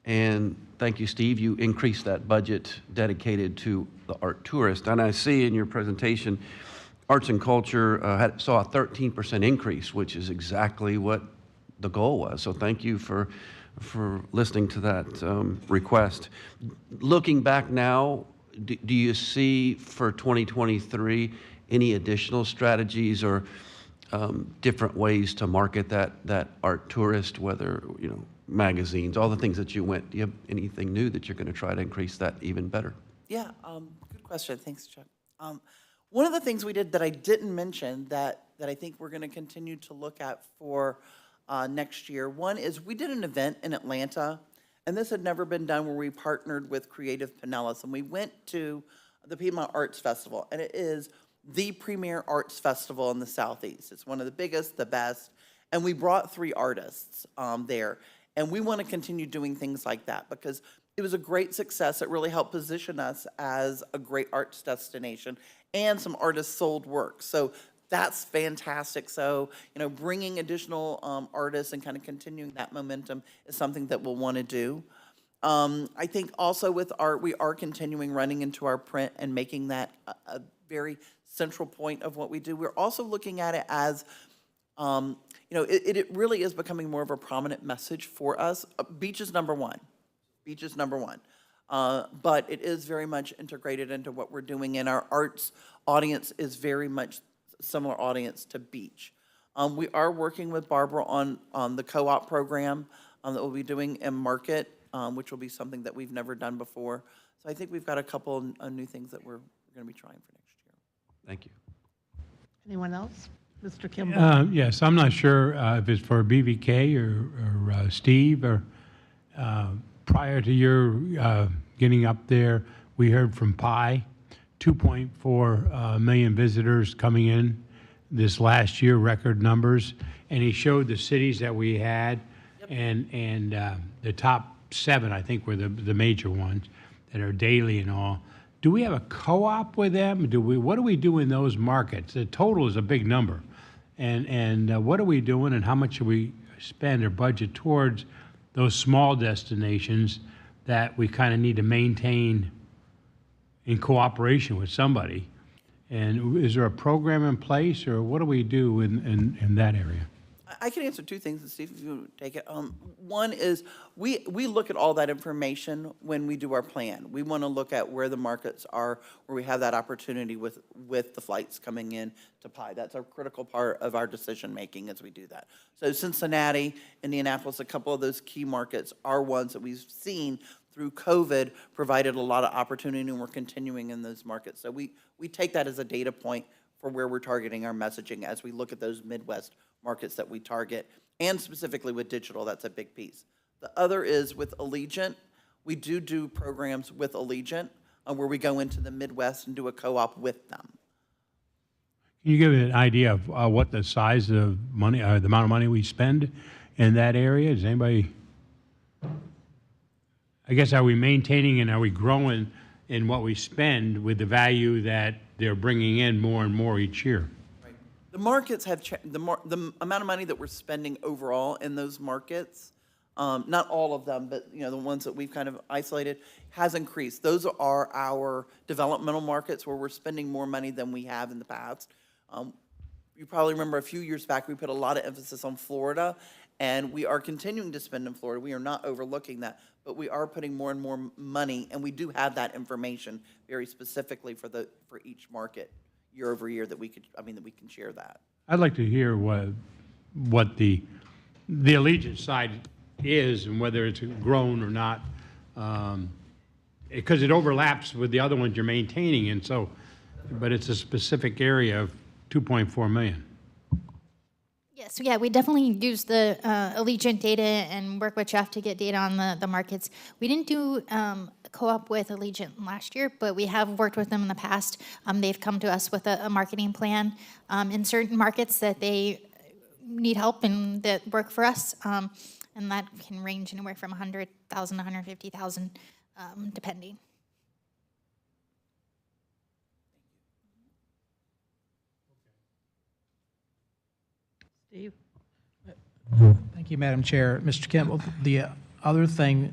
And thank you, Steve. You increased that budget dedicated to the art tourist. And I see in your presentation, arts and culture saw a 13% increase, which is exactly what the goal was. So thank you for listening to that request. Looking back now, do you see for 2023 any additional strategies or different ways to market that art tourist, whether, magazines, all the things that you went? Do you have anything new that you're going to try to increase that even better? Yeah, good question. Thanks, Chuck. One of the things we did that I didn't mention that I think we're going to continue to look at for next year, one is we did an event in Atlanta, and this had never been done, where we partnered with Creative Pinellas, and we went to the Piedmont Arts Festival, and it is the premier arts festival in the Southeast. It's one of the biggest, the best, and we brought 3 artists there. And we want to continue doing things like that because it was a great success. It really helped position us as a great arts destination, and some artists sold work. So that's fantastic. So, bringing additional artists and kind of continuing that momentum is something that we'll want to do. I think also with art, we are continuing running into our print and making that a very central point of what we do. We're also looking at it as it really is becoming more of a prominent message for us. Beach is number one. Beach is number one. But it is very much integrated into what we're doing, and our arts audience is very much similar audience to beach. We are working with Barbara on the co-op program that we'll be doing in Market, which will be something that we've never done before. So I think we've got a couple of new things that we're going to be trying for next year. Thank you. Anyone else? Mr. Kimball? Yes, I'm not sure if it's for BVK or Steve, or prior to your getting up there, we heard from Pi, 2.4 million visitors coming in this last year, record numbers, and he showed the cities that we had, and the top 7, I think, were the major ones that are daily and all. Do we have a co-op with them? What do we do in those markets? The total is a big number. And what are we doing, and how much are we spend or budget towards those small destinations that we kind of need to maintain in cooperation with somebody. And is there a program in place, or what do we do in that area? I can answer two things, and Steve, if you would take it. One is, we look at all that information when we do our plan. We want to look at where the markets are, where we have that opportunity with the flights coming in to PI. That's a critical part of our decision-making as we do that. So Cincinnati, Indianapolis, a couple of those key markets are ones that we've seen through COVID provided a lot of opportunity, and we're continuing in those markets. So we take that as a data point for where we're targeting our messaging as we look at those Midwest markets that we target, and specifically with digital, that's a big piece. The other is with Allegiant. We do programs with Allegiant where we go into the Midwest and do a co-op with them. Can you give an idea of what the size of money, the amount of money we spend in that area? Does anybody, I guess, are we maintaining and are we growing in what we spend with the value that they're bringing in more and more each year? The markets have, the amount of money that we're spending overall in those markets, not all of them, but the ones that we've kind of isolated, has increased. Those are our developmental markets where we're spending more money than we have in the past. You probably remember a few years back, we put a lot of emphasis on Florida, and we are continuing to spend in Florida. We are not overlooking that, but we are putting more and more money, and we do have that information very specifically for each market year over year that we can share that. I'd like to hear what the Allegiant side is and whether it's grown or not, because it overlaps with the other ones you're maintaining, and so, but it's a specific area of 2.4 million. Yes, yeah, we definitely use the Allegiant data and work with Jeff to get data on the markets. We didn't do co-op with Allegiant last year, but we have worked with them in the past. They've come to us with a marketing plan in certain markets that they need help and that work for us, and that can range anywhere from 100,000 to 150,000, depending. Steve? Thank you, Madam Chair. Mr. Kemp, the other thing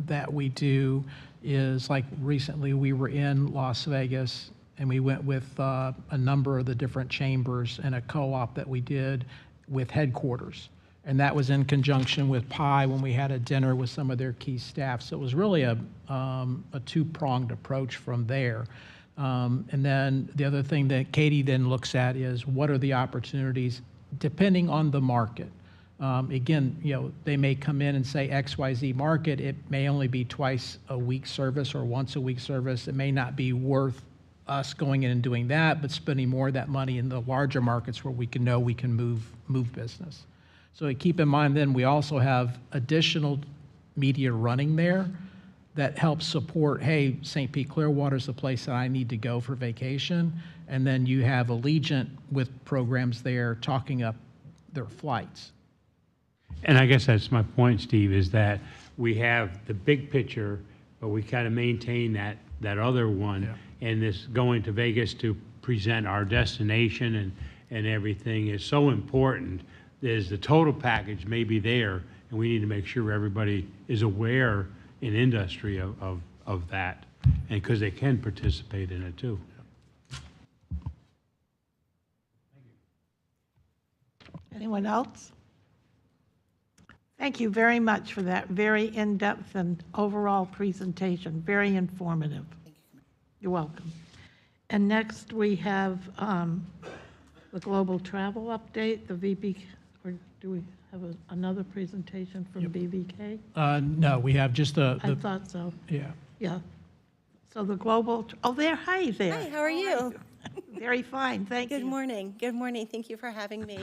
that we do is, like, recently we were in Las Vegas and we went with a number of the different chambers in a co-op that we did with headquarters. And that was in conjunction with PI when we had a dinner with some of their key staff. So it was really a two-pronged approach from there. And then the other thing that Katie then looks at is what are the opportunities depending on the market. Again, they may come in and say XYZ market, it may only be twice a week service or once a week service. It may not be worth us going in and doing that, but spending more of that money in the larger markets where we can move business. So keep in mind then we also have additional media running there that helps support, hey, St. Pete Clearwater is the place that I need to go for vacation. And then you have Allegiant with programs there talking up their flights. And I guess that's my point, Steve, is that we have the big picture, but we kind of maintain that other one. Yeah. And this going to Vegas to present our destination and everything is so important. There's the total package may be there, and we need to make sure everybody is aware in industry of that, and because they can participate in it too. Anyone else? Thank you very much for that very in-depth and overall presentation, very informative. You're welcome. And next we have the global travel update, the VB, or do we have another presentation from BVK? No, we have just I thought so. Yeah. Yeah. So the global, hi there. Hi, how are you? Very fine, thank you. Good morning. Good morning. Thank you for having me.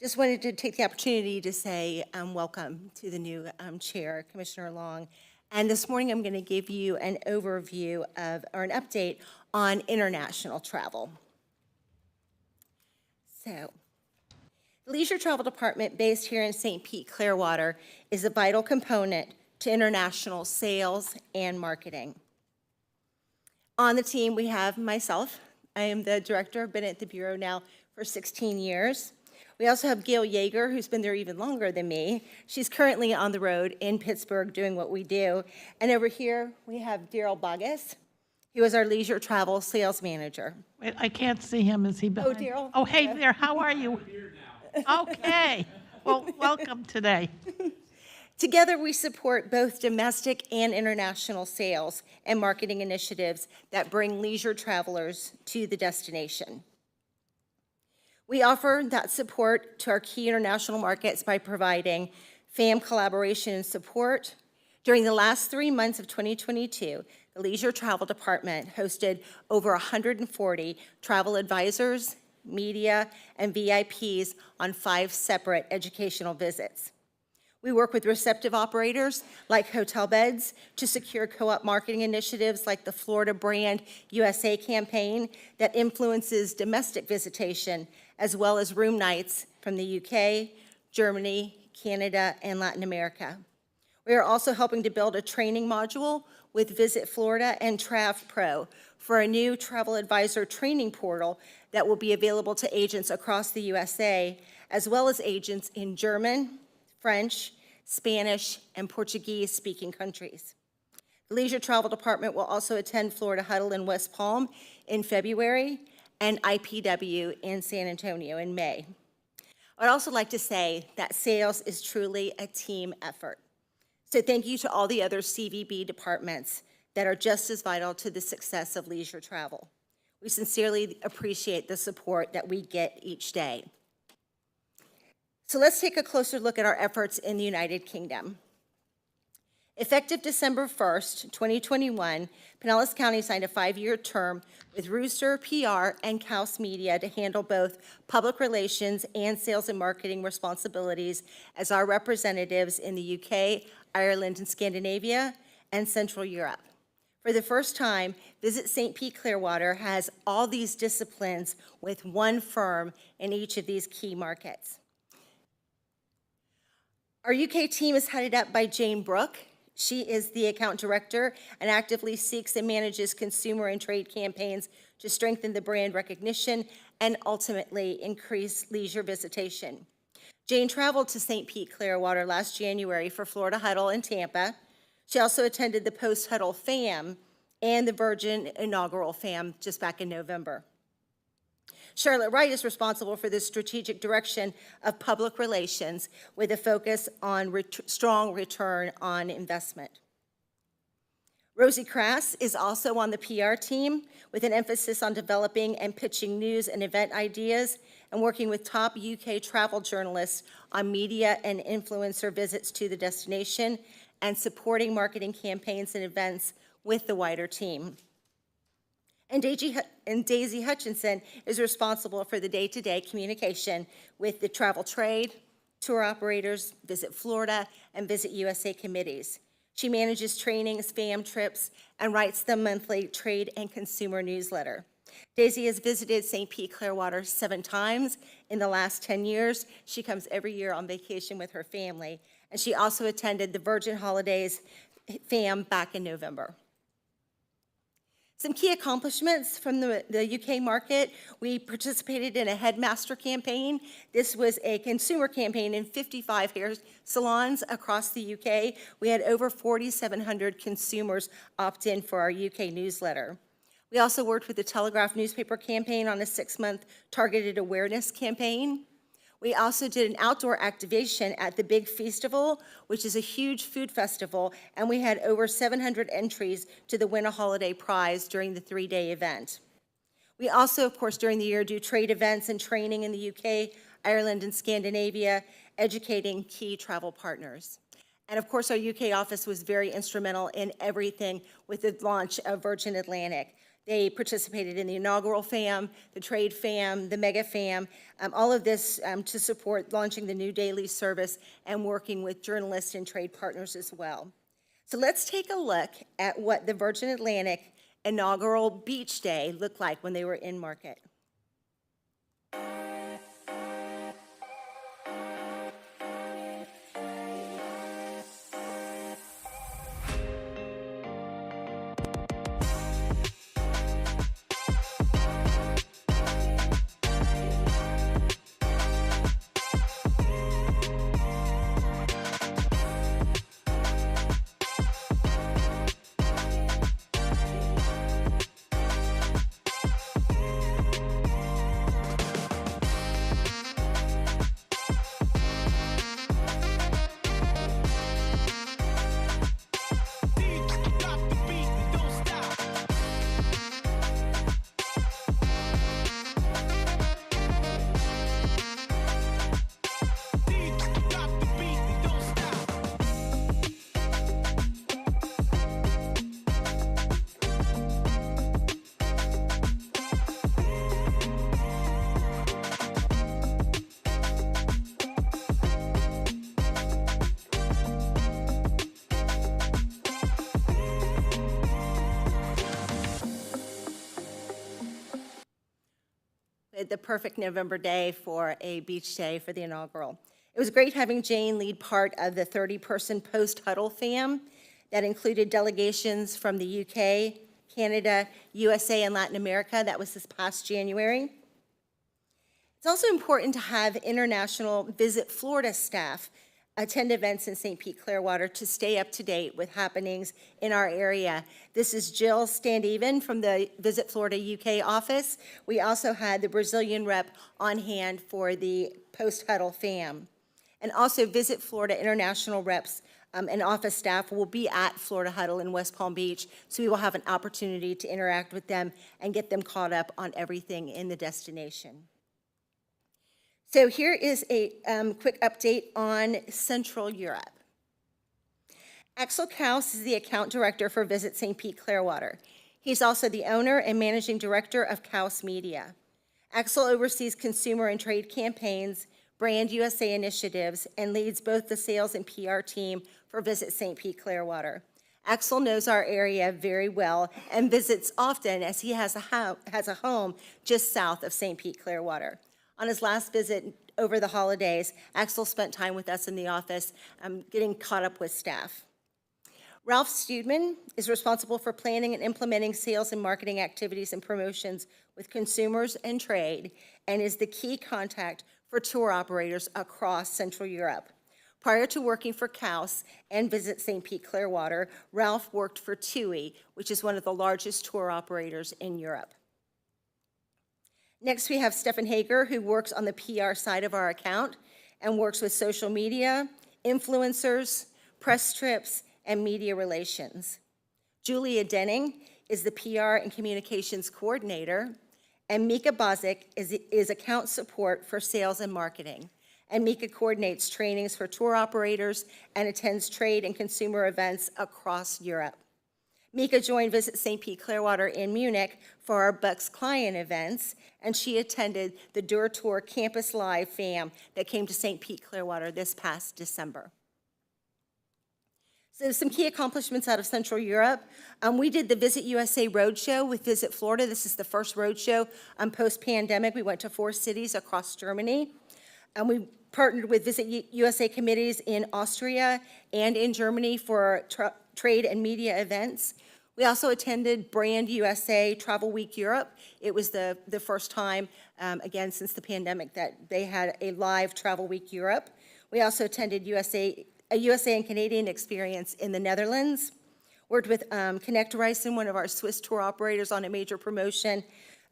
Just wanted to take the opportunity to say welcome to the new chair, Commissioner Long. And this morning I'm going to give you an overview of, or an update on international travel. So, the Leisure Travel Department, based here in St. Pete Clearwater, is a vital component to international sales and marketing. On the team, we have myself. I am the director. I've been at the Bureau now for 16 years. We also have Gail Yeager, who's been there even longer than me. She's currently on the road in Pittsburgh doing what we do. And over here, we have Daryl Bogus, who is our leisure travel sales manager. Wait, I can't see him. Is he behind? Daryl. Oh, hey there. How are you? Okay. Well, welcome today. Together, we support both domestic and international sales and marketing initiatives that bring leisure travelers to the destination. We offer that support to our key international markets by providing FAM collaboration and support. During the last 3 months of 2022, the Leisure Travel Department hosted over 140 travel advisors, media, and VIPs on 5 separate educational visits. We work with receptive operators like Hotel Beds to secure co-op marketing initiatives like the Florida Brand USA campaign that influences domestic visitation, as well as room nights from the UK, Germany, Canada, and Latin America. We are also helping to build a training module with Visit Florida and TravPro for a new travel advisor training portal that will be available to agents across the USA, as well as agents in German, French, Spanish, and Portuguese-speaking countries. The Leisure Travel Department will also attend Florida Huddle in West Palm in February and IPW in San Antonio in May. I'd also like to say that sales is truly a team effort. So thank you to all the other CVB departments that are just as vital to the success of leisure travel. We sincerely appreciate the support that we get each day. So let's take a closer look at our efforts in the United Kingdom. Effective December 1st, 2021, Pinellas County signed a 5-year term with Rooster PR and Kaus Media to handle both public relations and sales and marketing responsibilities as our representatives in the UK, Ireland, and Scandinavia, and Central Europe. For the first time, Visit St. Pete Clearwater has all these disciplines with one firm in each of these key markets. Our UK team is headed up by Jane Brooke. She is the account director and actively seeks and manages consumer and trade campaigns to strengthen the brand recognition and ultimately increase leisure visitation. Jane traveled to St. Pete Clearwater last January for Florida Huddle in Tampa. She also attended the post-Huddle FAM and the Virgin inaugural FAM just back in November. Charlotte Wright is responsible for the strategic direction of public relations with a focus on strong return on investment. Rosie Crass is also on the PR team with an emphasis on developing and pitching news and event ideas and working with top UK travel journalists on media and influencer visits to the destination and supporting marketing campaigns and events with the wider team. And Daisy Hutchinson is responsible for the day-to-day communication with the travel trade, tour operators, Visit Florida, and Visit USA committees. She manages trainings, FAM trips, and writes the monthly trade and consumer newsletter. Daisy has visited St. Pete Clearwater 7 times in the last 10 years. She comes every year on vacation with her family, and she also attended the Virgin Holidays FAM back in November. Some key accomplishments from the UK market. We participated in a headmaster campaign. This was a consumer campaign in 55 hair salons across the UK. We had over 4,700 consumers opt in for our UK newsletter. We also worked with the Telegraph newspaper campaign on a 6-month targeted awareness campaign. We also did an outdoor activation at the Big Feastival, which is a huge food festival, and we had over 700 entries to the Win a Holiday Prize during the 3-day event. We also, of course, during the year do trade events and training in the UK, Ireland, and Scandinavia, educating key travel partners. And of course, our UK office was very instrumental in everything with the launch of Virgin Atlantic. They participated in the inaugural FAM, the Trade FAM, the Mega FAM, all of this to support launching the new daily service and working with journalists and trade partners as well. So let's take a look at what the Virgin Atlantic inaugural beach day looked like when they were in market. the perfect November day for a beach day for the inaugural. It was great having Jane lead part of the 30-person post-huddle fam that included delegations from the UK, Canada, USA, and Latin America. That was this past January. It's also important to have international Visit Florida staff attend events in St. Pete Clearwater to stay up to date with happenings in our area. This is Jill Standeven from the Visit Florida UK office. We also had the Brazilian rep on hand for the post-huddle fam. And also Visit Florida international reps and office staff will be at Florida Huddle in West Palm Beach, so we will have an opportunity to interact with them and get them caught up on everything in the destination. So here is a quick update on Central Europe. Axel Kaus is the account director for Visit St. Pete Clearwater. He's also the owner and managing director of Kaus Media. Axel oversees consumer and trade campaigns, Brand USA initiatives, and leads both the sales and PR team for Visit St. Pete Clearwater. Axel knows our area very well and visits often as he has a home just south of St. Pete Clearwater. On his last visit over the holidays, Axel spent time with us in the office, getting caught up with staff. Ralph Studman is responsible for planning and implementing sales and marketing activities and promotions with consumers and trade, and is the key contact for tour operators across Central Europe. Prior to working for Kaus and Visit St. Pete Clearwater, Ralph worked for TUI, which is one of the largest tour operators in Europe. Next, we have Stefan Hager, who works on the PR side of our account and works with social media, influencers, press trips, and media relations. Julia Denning is the PR and communications coordinator, and Mika Bozic is account support for sales and marketing. And Mika coordinates trainings for tour operators and attends trade and consumer events across Europe. Mika joined Visit St. Pete Clearwater in Munich for our Bucks client events, and she attended the Dur Tour Campus Live fam that came to St. Pete Clearwater this past December. So some key accomplishments out of Central Europe. We did the Visit USA Roadshow with Visit Florida. This is the first roadshow post-pandemic. We went to 4 cities across Germany. We partnered with Visit USA committees in Austria and in Germany for trade and media events. We also attended Brand USA Travel Week Europe. It was the first time, again, since the pandemic that they had a live Travel Week Europe. We also attended a USA and Canadian experience in the Netherlands. Worked with Connect Ryson, one of our Swiss tour operators, on a major promotion.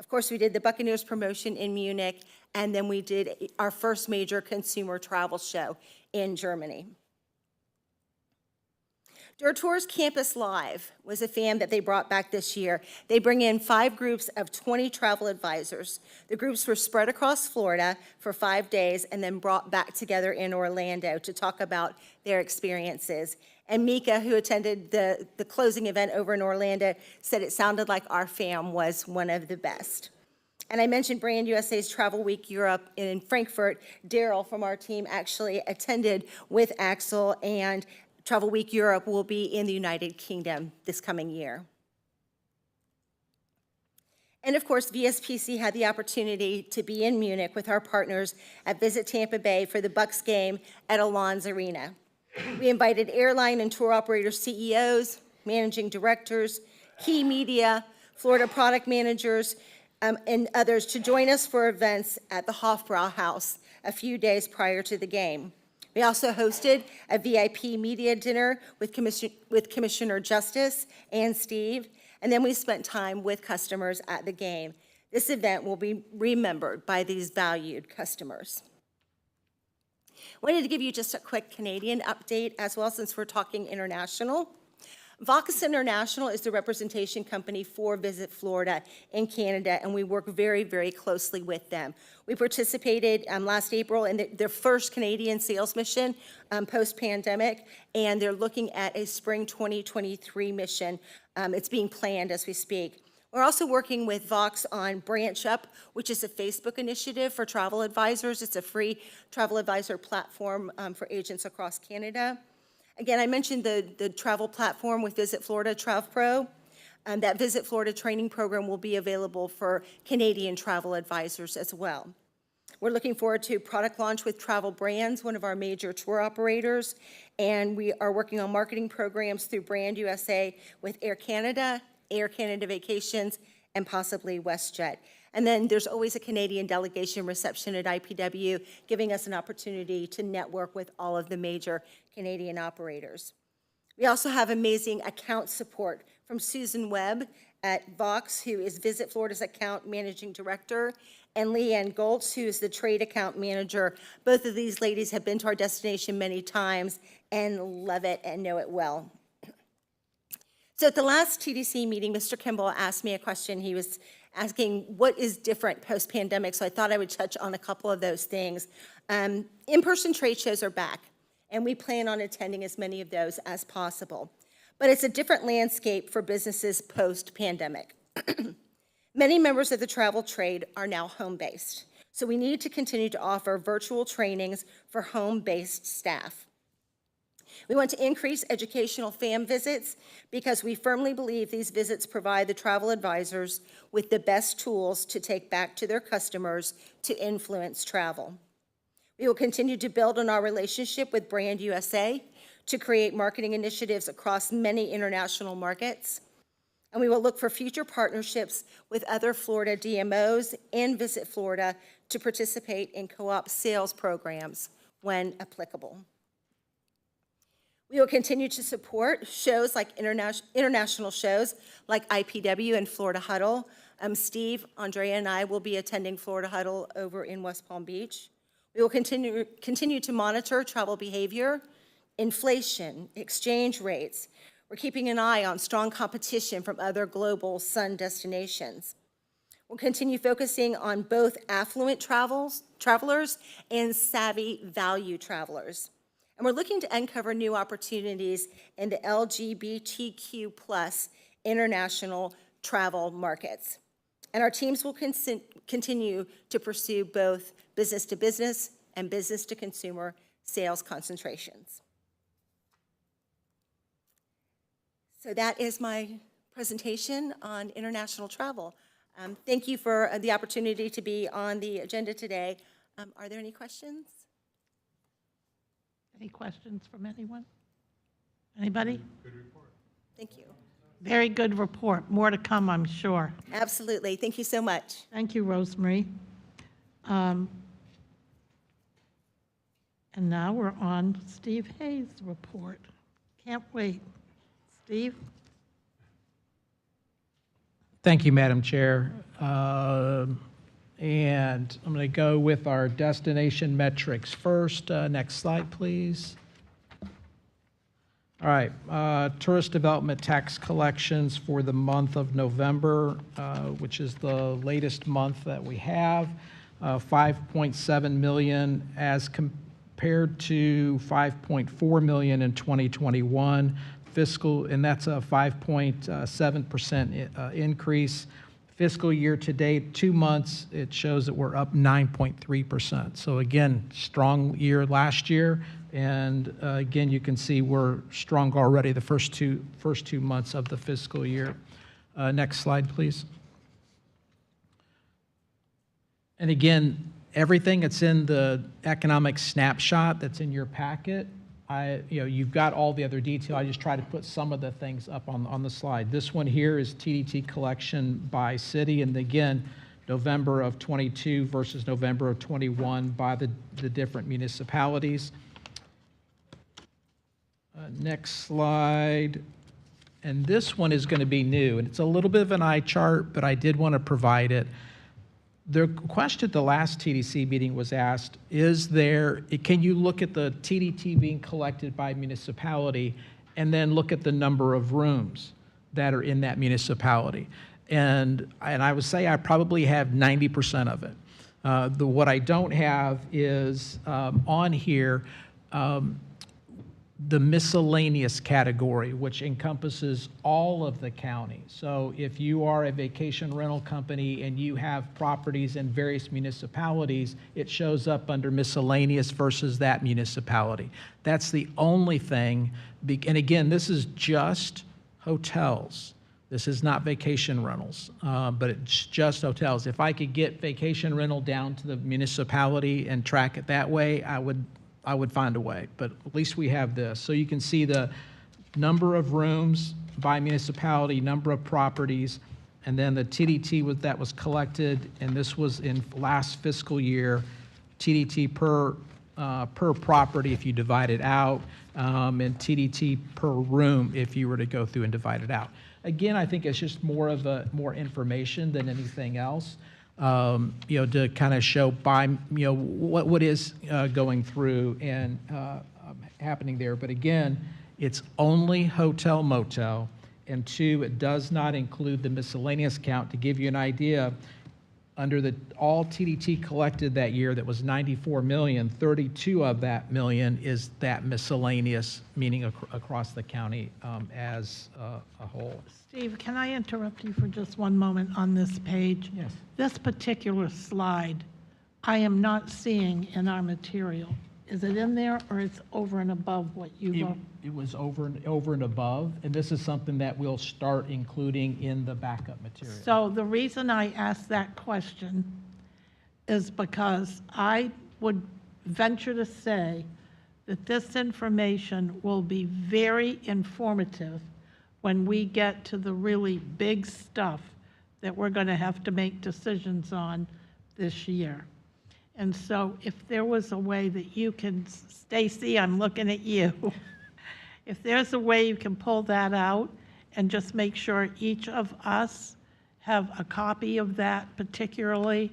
Of course, we did the Buccaneers promotion in Munich, and then we did our first major consumer travel show in Germany. Dur Tours Campus Live was a fam that they brought back this year. They bring in 5 groups of 20 travel advisors. The groups were spread across Florida for 5 days and then brought back together in Orlando to talk about their experiences. And Mika, who attended the closing event over in Orlando, said it sounded like our fam was one of the best. And I mentioned Brand USA's Travel Week Europe in Frankfurt. Daryl from our team actually attended with Axel, and Travel Week Europe will be in the United Kingdom this coming year. And of course, VSPC had the opportunity to be in Munich with our partners at Visit Tampa Bay for the Bucks game at Allianz Arena. We invited airline and tour operator CEOs, managing directors, key media, Florida product managers, and others to join us for events at the Hofbrauhaus a few days prior to the game. We also hosted a VIP media dinner with Commissioner Justice and Steve, and then we spent time with customers at the game. This event will be remembered by these valued customers. I wanted to give you just a quick Canadian update as well, since we're talking international. Vox International is the representation company for Visit Florida in Canada, and we work very, very closely with them. We participated last April in their first Canadian sales mission post-pandemic, and they're looking at a spring 2023 mission. It's being planned as we speak. We're also working with Vox on Branch Up, which is a Facebook initiative for travel advisors. It's a free travel advisor platform for agents across Canada. Again, I mentioned the travel platform with Visit Florida, TravPro. That Visit Florida training program will be available for Canadian travel advisors as well. We're looking forward to product launch with Travel Brands, one of our major tour operators, and we are working on marketing programs through Brand USA with Air Canada Vacations, and possibly WestJet. And then there's always a Canadian delegation reception at IPW, giving us an opportunity to network with all of the major Canadian operators. We also have amazing account support from Susan Webb at Vox, who is Visit Florida's account managing director, and Leanne Goltz, who is the trade account manager. Both of these ladies have been to our destination many times and love it and know it well. So at the last TDC meeting, Mr. Kimball asked me a question. He was asking what is different post-pandemic, so I thought I would touch on a couple of those things. In-person trade shows are back, and we plan on attending as many of those as possible. But it's a different landscape for businesses post-pandemic. Many members of the travel trade are now home-based, so we need to continue to offer virtual trainings for home-based staff. We want to increase educational FAM visits because we firmly believe these visits provide the travel advisors with the best tools to take back to their customers to influence travel. We will continue to build on our relationship with Brand USA to create marketing initiatives across many international markets. And we will look for future partnerships with other Florida DMOs and Visit Florida to participate in co-op sales programs when applicable. We will continue to support shows like international shows like IPW and Florida Huddle. Steve, Andrea, and I will be attending Florida Huddle over in West Palm Beach. We will continue to monitor travel behavior, inflation, exchange rates. We're keeping an eye on strong competition from other global sun destinations. We'll continue focusing on both affluent travelers and savvy value travelers. And we're looking to uncover new opportunities in the LGBTQ+ international travel markets. And our teams will continue to pursue both business-to-business and business-to-consumer sales concentrations. So that is my presentation on international travel. Thank you for the opportunity to be on the agenda today. Are there any questions? Any questions from anyone? Anybody? Good report. Thank you. Very good report. More to come, I'm sure. Absolutely. Thank you so much. Thank you, Rosemary. And now we're on Steve Hayes' report. Can't wait. Steve? Thank you, Madam Chair. And I'm going to go with our destination metrics first. Next slide, please. All right, tourist development tax collections for the month of November, which is the latest month that we have, 5.7 million as compared to 5.4 million in 2021 fiscal, and that's a 5.7% increase. Fiscal year to date, 2 months, it shows that we're up 9.3%. So again, strong year last year, and again, you can see we're strong already the first two months of the fiscal year. Next slide, please. And again, everything that's in the economic snapshot that's in your packet, you've got all the other detail. I just try to put some of the things up on the slide. This one here is TDT collection by city, and again, November of 22 versus November of 21 by the different municipalities. Next slide. And this one is going to be new, and it's a little bit of an eye chart, but I did want to provide it. The question at the last TDC meeting was asked, can you look at the TDT being collected by municipality and then look at the number of rooms that are in that municipality? And I would say I probably have 90% of it. What I don't have is on here, the miscellaneous category, which encompasses all of the county. So if you are a vacation rental company and you have properties in various municipalities, it shows up under miscellaneous versus that municipality. That's the only thing. And again, this is just hotels. This is not vacation rentals, but it's just hotels. If I could get vacation rental down to the municipality and track it that way, I would find a way. But at least we have this. So you can see the number of rooms by municipality, number of properties, and then the TDT that was collected, and this was in last fiscal year, TDT per property if you divide it out, and TDT per room if you were to go through and divide it out. Again, I think it's just more information than anything else, to kind of show what is going through and happening there. But again, it's only hotel motel, and 2, it does not include the miscellaneous count. To give you an idea, under the all TDT collected that year, that was 94 million, 32 of that million is that miscellaneous, meaning across the county as a whole. Steve, can I interrupt you for just one moment on this page? Yes. This particular slide, I am not seeing in our material. Is it in there, or it's over and above what you've? It was over and above, and this is something that we'll start including in the backup material. So the reason I asked that question is because I would venture to say that this information will be very informative when we get to the really big stuff that we're going to have to make decisions on this year. And so if there was a way that you can, Stacy, I'm looking at you. If there's a way you can pull that out and just make sure each of us have a copy of that particularly,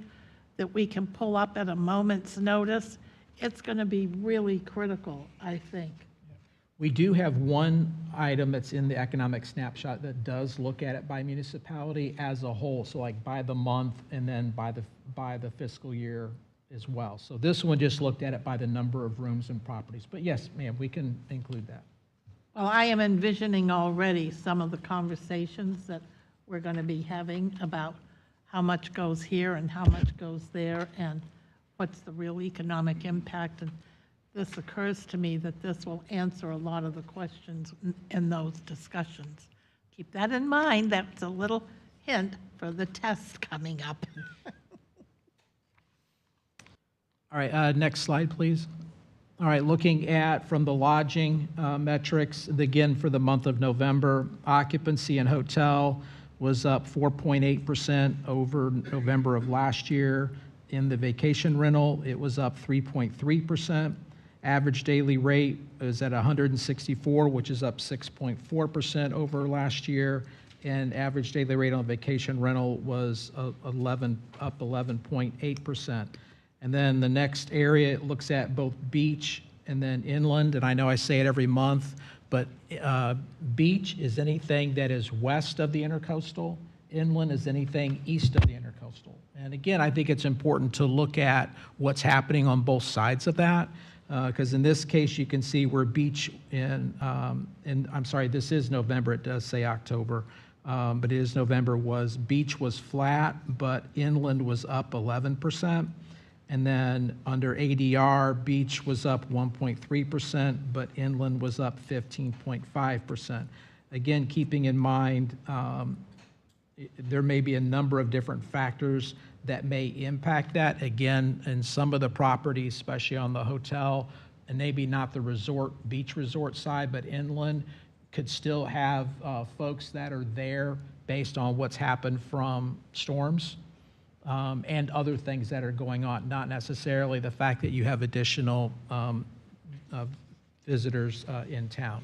that we can pull up at a moment's notice, it's going to be really critical, I think. We do have one item that's in the economic snapshot that does look at it by municipality as a whole, so like by the month and then by the fiscal year as well. So this one just looked at it by the number of rooms and properties. But yes, ma'am, we can include that. Well, I am envisioning already some of the conversations that we're going to be having about how much goes here and how much goes there and what's the real economic impact. And this occurs to me that this will answer a lot of the questions in those discussions. Keep that in mind. That's a little hint for the test coming up. All right, next slide, please. All right, looking at from the lodging metrics, again, for the month of November, occupancy in hotel was up 4.8% over November of last year. In the vacation rental, it was up 3.3%. Average daily rate is at 164, which is up 6.4% over last year. And average daily rate on vacation rental was up 11.8%. And then the next area, it looks at both beach and then inland. And I know I say it every month, but beach is anything that is west of the intercoastal. Inland is anything east of the intercoastal. And again, I think it's important to look at what's happening on both sides of that. Because in this case, you can see where beach and I'm sorry, this is November. It does say October, but it is November. Beach was flat, but inland was up 11%. And then under ADR, beach was up 1.3%, but inland was up 15.5%. Again, keeping in mind, there may be a number of different factors that may impact that. Again, in some of the properties, especially on the hotel, and maybe not the beach resort side, but inland, could still have folks that are there based on what's happened from storms. And other things that are going on, not necessarily the fact that you have additional visitors in town.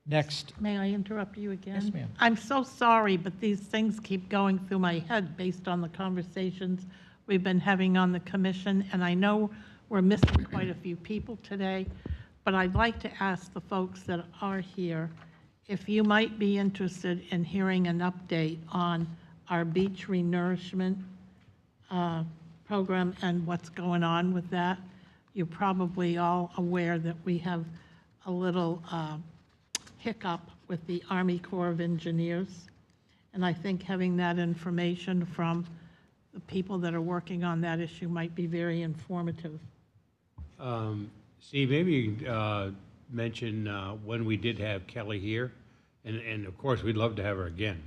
Next. May I interrupt you again? Yes, ma'am. I'm so sorry, but these things keep going through my head based on the conversations we've been having on the commission, and I know we're missing quite a few people today, but I'd like to ask the folks that are here if you might be interested in hearing an update on our beach renourishment program and what's going on with that. You're probably all aware that we have a little hiccup with the Army Corps of Engineers. And I think having that information from the people that are working on that issue might be very informative. Steve, maybe you mention when we did have Kelly here And of course, we'd love to have her again.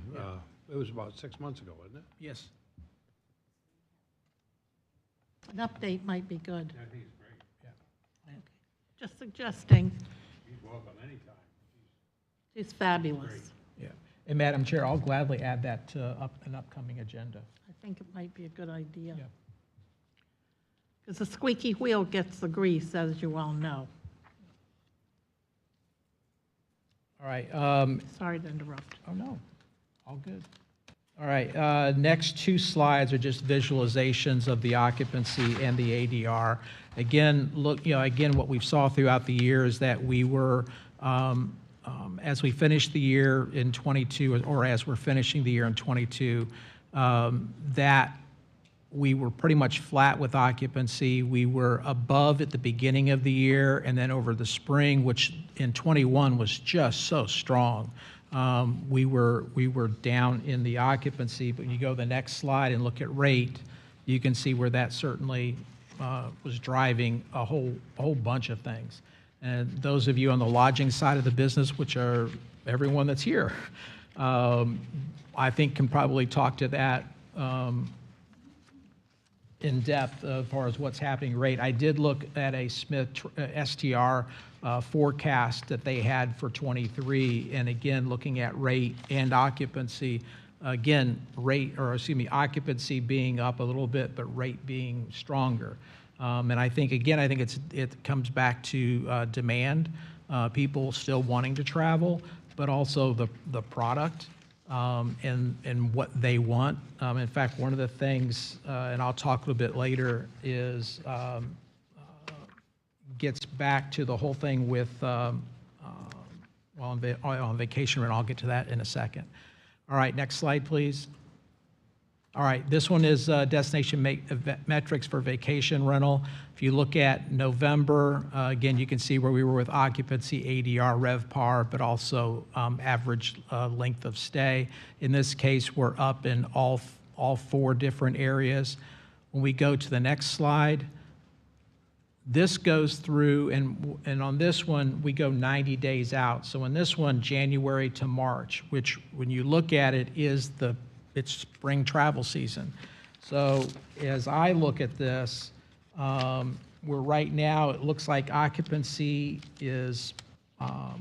It was about 6 months ago, wasn't it? Yes. An update might be good. I think it's great. Okay. Just suggesting. She's welcome anytime. She's fabulous. Yeah. And Madam Chair, I'll gladly add that to an upcoming agenda. I think it might be a good idea. Yeah. Because the squeaky wheel gets the grease, as you all know. All right. Sorry to interrupt. Oh, no, all good. All right, next two slides are just visualizations of the occupancy and the ADR. Again, look, again, what we saw throughout the year is that we were, as we finished the year in '22, or as we're finishing the year in '22, that we were pretty much flat with occupancy. We were above at the beginning of the year, and then over the spring, which in '21 was just so strong. We were down in the occupancy, but you go to the next slide and look at rate, you can see where that certainly was driving a whole bunch of things. And those of you on the lodging side of the business, which are everyone that's here, I think can probably talk to that in depth as far as what's happening rate. I did look at a Smith STR forecast that they had for '23, and again, looking at rate and occupancy, again, occupancy being up a little bit, but rate being stronger. And I think, again, it comes back to demand, people still wanting to travel, but also the product. And what they want. In fact, one of the things, and I'll talk a little bit later, is gets back to the whole thing with on vacation rental. I'll get to that in a second. All right, next slide, please. All right, this one is destination metrics for vacation rental. If you look at November, again, you can see where we were with occupancy, ADR, RevPAR, but also average length of stay. In this case, we're up in all four different areas. When we go to the next slide, this goes through, and on this one, we go 90 days out. So in this one, January to March, which when you look at it, it's spring travel season. So as I look at this, we're right now, it looks like occupancy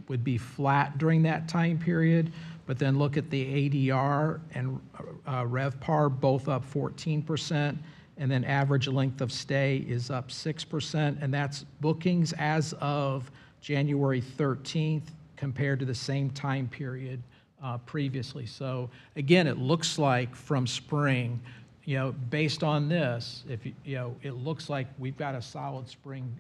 would be flat during that time period, but then look at the ADR and RevPAR, both up 14%, and then average length of stay is up 6%, and that's bookings as of January 13th compared to the same time period previously. So again, it looks like from spring, based on this, it looks like we've got a solid spring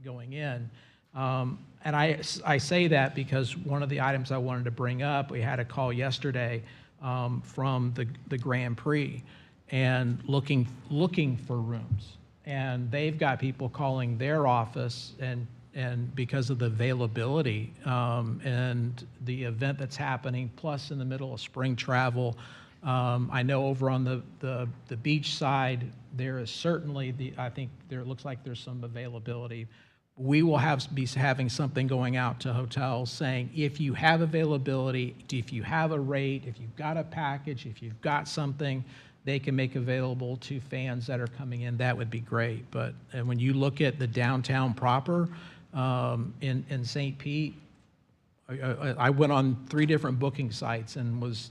going in. And I say that because one of the items I wanted to bring up, we had a call yesterday from the Grand Prix and looking for rooms. And they've got people calling their office and because of the availability and the event that's happening, plus in the middle of spring travel. I know over on the beach side, there is certainly I think it looks like there's some availability. We will be having something going out to hotels saying, if you have availability, if you have a rate, if you've got a package, if you've got something they can make available to fans that are coming in, that would be great. But when you look at the downtown proper in St. Pete, I went on 3 different booking sites and was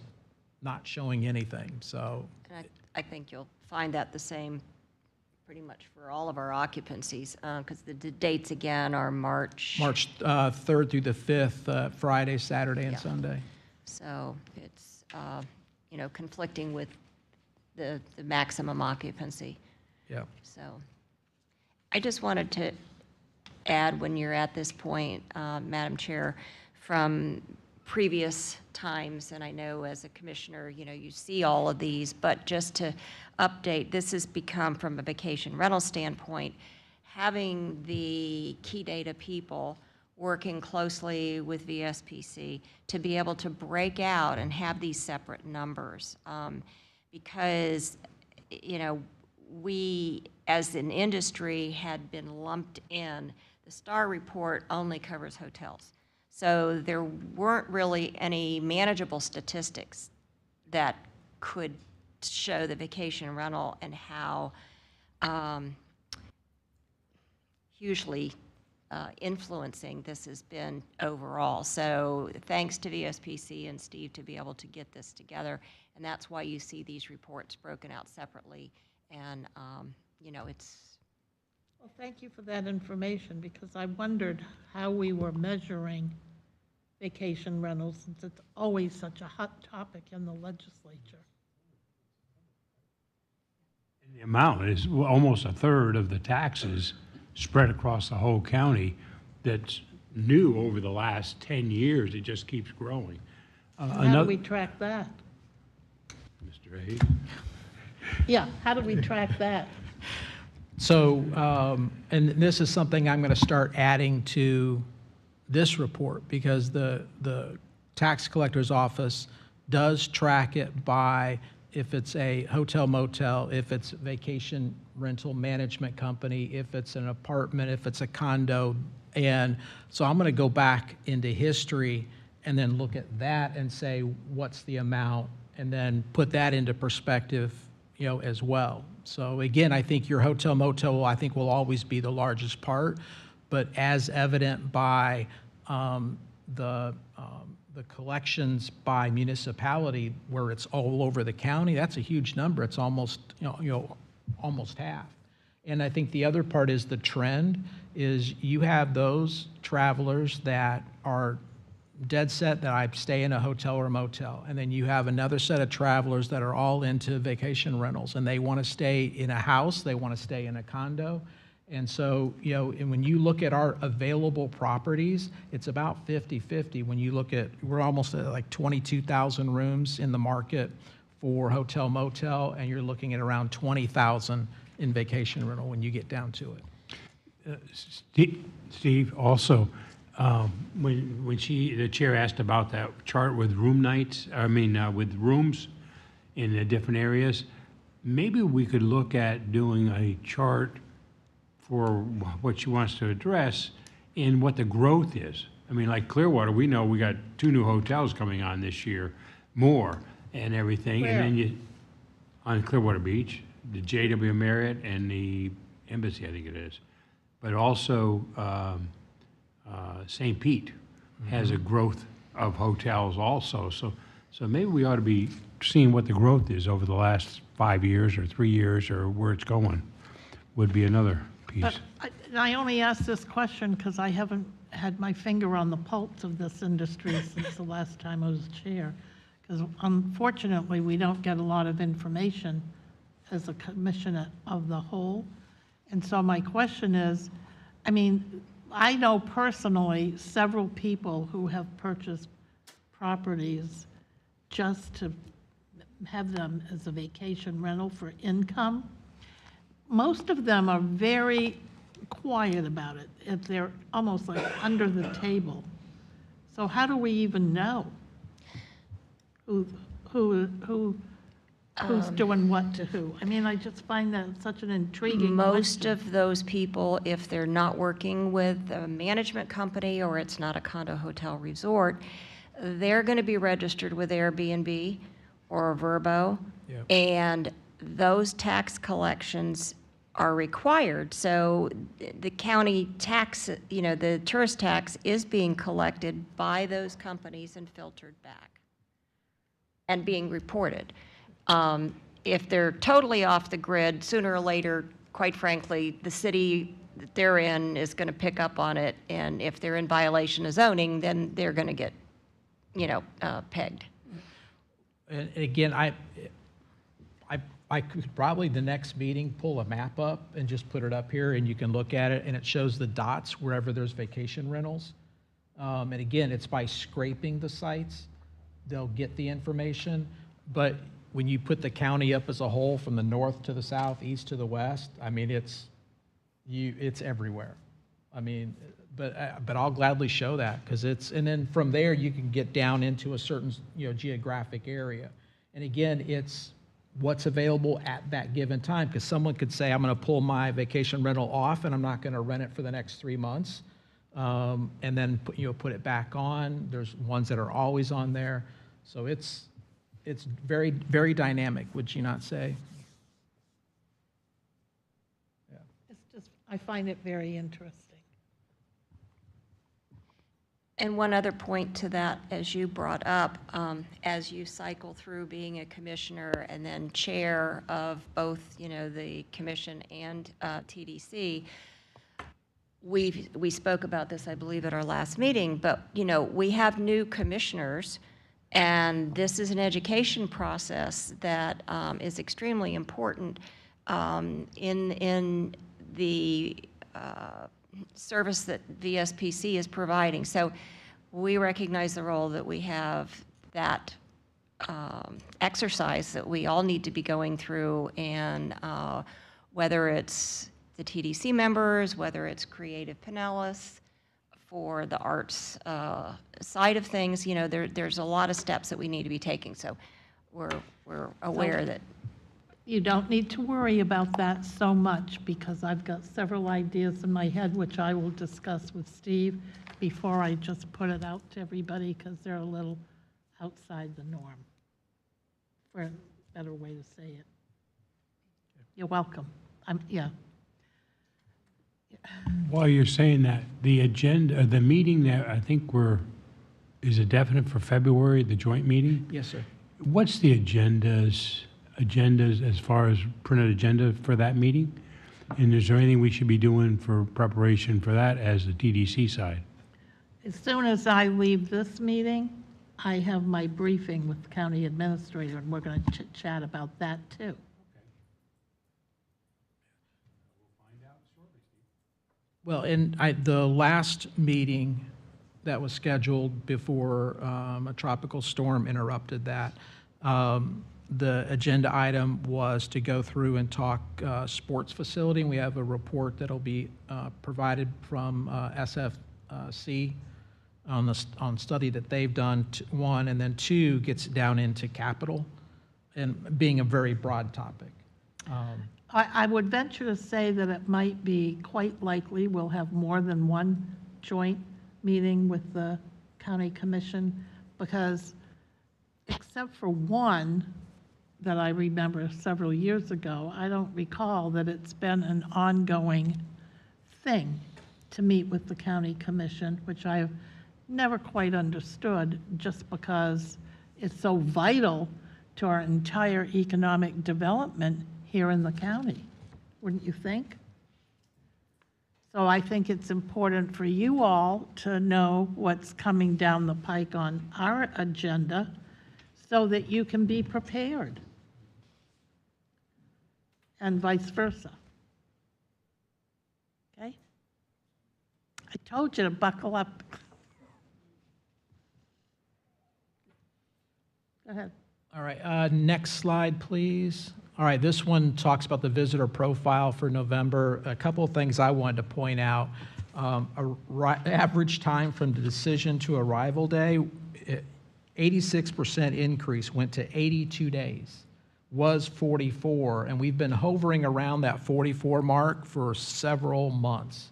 not showing anything, so. And I think you'll find that the same pretty much for all of our occupancies, because the dates again are March 3rd through the 5th, Friday, Saturday, and Sunday. So it's, conflicting with the maximum occupancy. Yeah. So I just wanted to add, when you're at this point, Madam Chair, from previous times, and I know as a commissioner, you see all of these, but just to update, this has become, from a vacation rental standpoint, having the key data people working closely with VSPC to be able to break out and have these separate numbers. Because, we, as an industry, had been lumped in. The STAR report only covers hotels. So there weren't really any manageable statistics that could show the vacation rental and how hugely influencing this has been overall. So thanks to VSPC and Steve to be able to get this together, and that's why you see these reports broken out separately. And you know, it's Well, thank you for that information, because I wondered how we were measuring vacation rentals, since it's always such a hot topic in the legislature. The amount is almost a third of the taxes spread across the whole county that's new over the last 10 years. It just keeps growing. How do we track that? Mr. A. Yeah, how do we track that? So, and this is something I'm going to start adding to this report, because the tax collector's office does track it by if it's a hotel motel, if it's a vacation rental management company, if it's an apartment, if it's a condo. And so I'm going to go back into history and then look at that and say, what's the amount? And then put that into perspective, you know, as well. So again, I think your hotel motel, I think, will always be the largest part, but as evident by the collections by municipality, where it's all over the county, that's a huge number. It's almost, almost half. And I think the other part is the trend is you have those travelers that are dead set that I stay in a hotel or a motel. And then you have another set of travelers that are all into vacation rentals, and they want to stay in a house, they want to stay in a condo. And so, and when you look at our available properties, it's about 50-50. When you look at, we're almost at like 22,000 rooms in the market for hotel motel, and you're looking at around 20,000 in vacation rental when you get down to it. Steve, also, when the chair asked about that chart with room nights, with rooms in the different areas, maybe we could look at doing a chart for what she wants to address and what the growth is. I mean, like Clearwater, we know we got 2 new hotels coming on this year, more and everything. Where? And then on Clearwater Beach, the JW Marriott and the Embassy, I think it is. But also St. Pete has a growth of hotels also. So maybe we ought to be seeing what the growth is over the last 5 years or 3 years, or where it's going, would be another piece. But I only ask this question because I haven't had my finger on the pulse of this industry since the last time I was chair. Because unfortunately, we don't get a lot of information as a commission of the whole. And so my question is, I mean, I know personally several people who have purchased properties just to have them as a vacation rental for income. Most of them are very quiet about it. They're almost like under the table. So how do we even know who's doing what to who? I mean, I just find that such an intriguing most question. of those people, if they're not working with a management company or it's not a condo hotel resort, they're going to be registered with Airbnb or a Vrbo. Yep. And those tax collections are required. So the county tax, the tourist tax is being collected by those companies and filtered back and being reported. If they're totally off the grid, sooner or later, quite frankly, the city that they're in is going to pick up on it. And if they're in violation of zoning, then they're going to get, pegged. And again, I could probably, the next meeting, pull a map up and just put it up here, and you can look at it, and it shows the dots wherever there's vacation rentals. And again, it's by scraping the sites, they'll get the information. But when you put the county up as a whole, from the north to the south, east to the west, I mean, it's everywhere. I mean, but I'll gladly show that, because and then from there, you can get down into a certain, geographic area. And again, it's what's available at that given time, because someone could say, I'm going to pull my vacation rental off and I'm not going to rent it for the next 3 months. and then put it back on. There's ones that are always on there. So it's very, very dynamic, would you not say? It's just, I find it very interesting. And one other point to that, as you brought up, as you cycle through being a commissioner and then chair of both, the commission and TDC, we spoke about this, I believe, at our last meeting, but, we have new commissioners, and this is an education process that is extremely important in the service that VSPC is providing. So we recognize the role that we have, that exercise that we all need to be going through, and whether it's the TDC members, whether it's Creative Pinellas, for the arts side of things, there's a lot of steps that we need to be taking. So we're aware that. You don't need to worry about that so much, because I've got several ideas in my head, which I will discuss with Steve before I just put it out to everybody, because they're a little outside the norm, for a better way to say it. You're welcome. Yeah. While you're saying that, the agenda, the meeting that I think is it definite for February, the joint meeting? Yes, sir. What's the agendas as far as printed agenda for that meeting? And is there anything we should be doing for preparation for that as the TDC side? As soon as I leave this meeting, I have my briefing with the county administrator, and we're going to chit-chat about that, too. Well, in the last meeting that was scheduled before a tropical storm interrupted that, the agenda item was to go through and talk sports facility. We have a report that'll be provided from SFC on study that they've done, one, and then two gets down into capital, and being a very broad topic. I would venture to say that it might be quite likely we'll have more than one joint meeting with the county commission, because except for one that I remember several years ago, I don't recall that it's been an ongoing thing to meet with the county commission, which I've never quite understood, just because it's so vital to our entire economic development here in the county, wouldn't you think? So I think it's important for you all to know what's coming down the pike on our agenda, so that you can be prepared, and vice versa. Okay? I told you to buckle up. Go ahead. All right, next slide, please. All right, this one talks about the visitor profile for November. A couple of things I wanted to point out. Average time from the decision to arrival day, 86% increase, went to 82 days, was 44, and we've been hovering around that 44 mark for several months.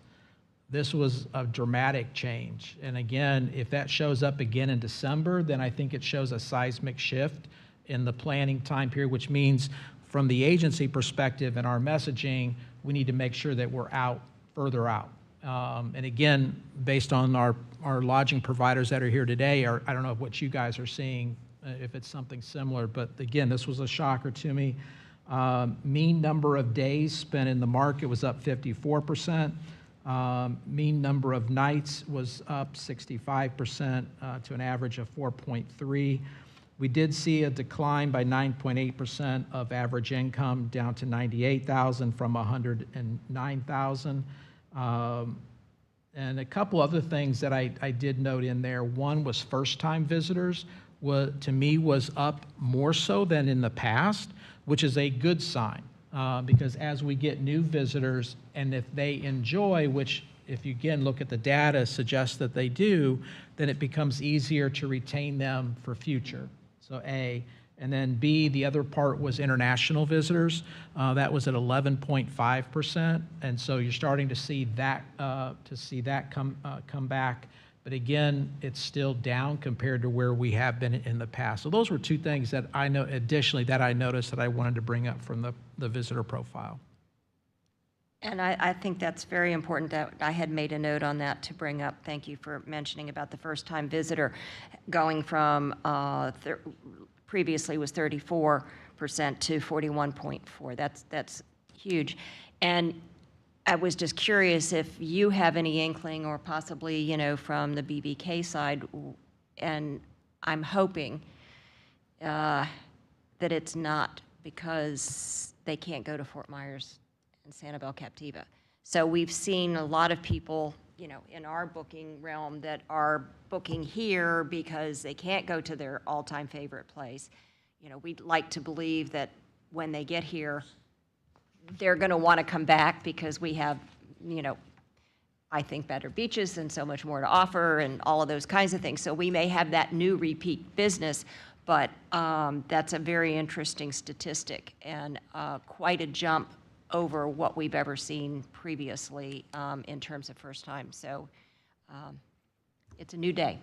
This was a dramatic change. And again, if that shows up again in December, then I think it shows a seismic shift in the planning time period, which means from the agency perspective and our messaging, we need to make sure that we're further out. And again, based on our lodging providers that are here today, I don't know what you guys are seeing, if it's something similar, but again, this was a shocker to me. Mean number of days spent in the market was up 54%. Mean number of nights was up 65% to an average of 4.3. We did see a decline by 9.8% of average income, down to $98,000 from $109,000. And a couple other things that I did note in there. One was first-time visitors, to me, was up more so than in the past, which is a good sign, because as we get new visitors, and if they enjoy, which if you again look at the data suggests that they do, then it becomes easier to retain them for future. So A. And then B, the other part was international visitors. That was at 11.5%. And so you're starting to see that come back. But again, it's still down compared to where we have been in the past. So those were two things that I know additionally that I noticed that I wanted to bring up from the visitor profile. And I think that's very important that I had made a note on that to bring up. Thank you for mentioning about the first-time visitor going from previously was 34% to 41.4. That's huge. And I was just curious if you have any inkling or possibly, you know, from the BVK side, and I'm hoping that it's not because they can't go to Fort Myers and Sanibel Captiva. So we've seen a lot of people, you know, in our booking realm that are booking here because they can't go to their all-time favorite place. You know, we'd like to believe that when they get here, they're going to want to come back because we have, you know, I think better beaches and so much more to offer and all of those kinds of things. So we may have that new repeat business, but that's a very interesting statistic and quite a jump over what we've ever seen previously in terms of first time. So it's a new day.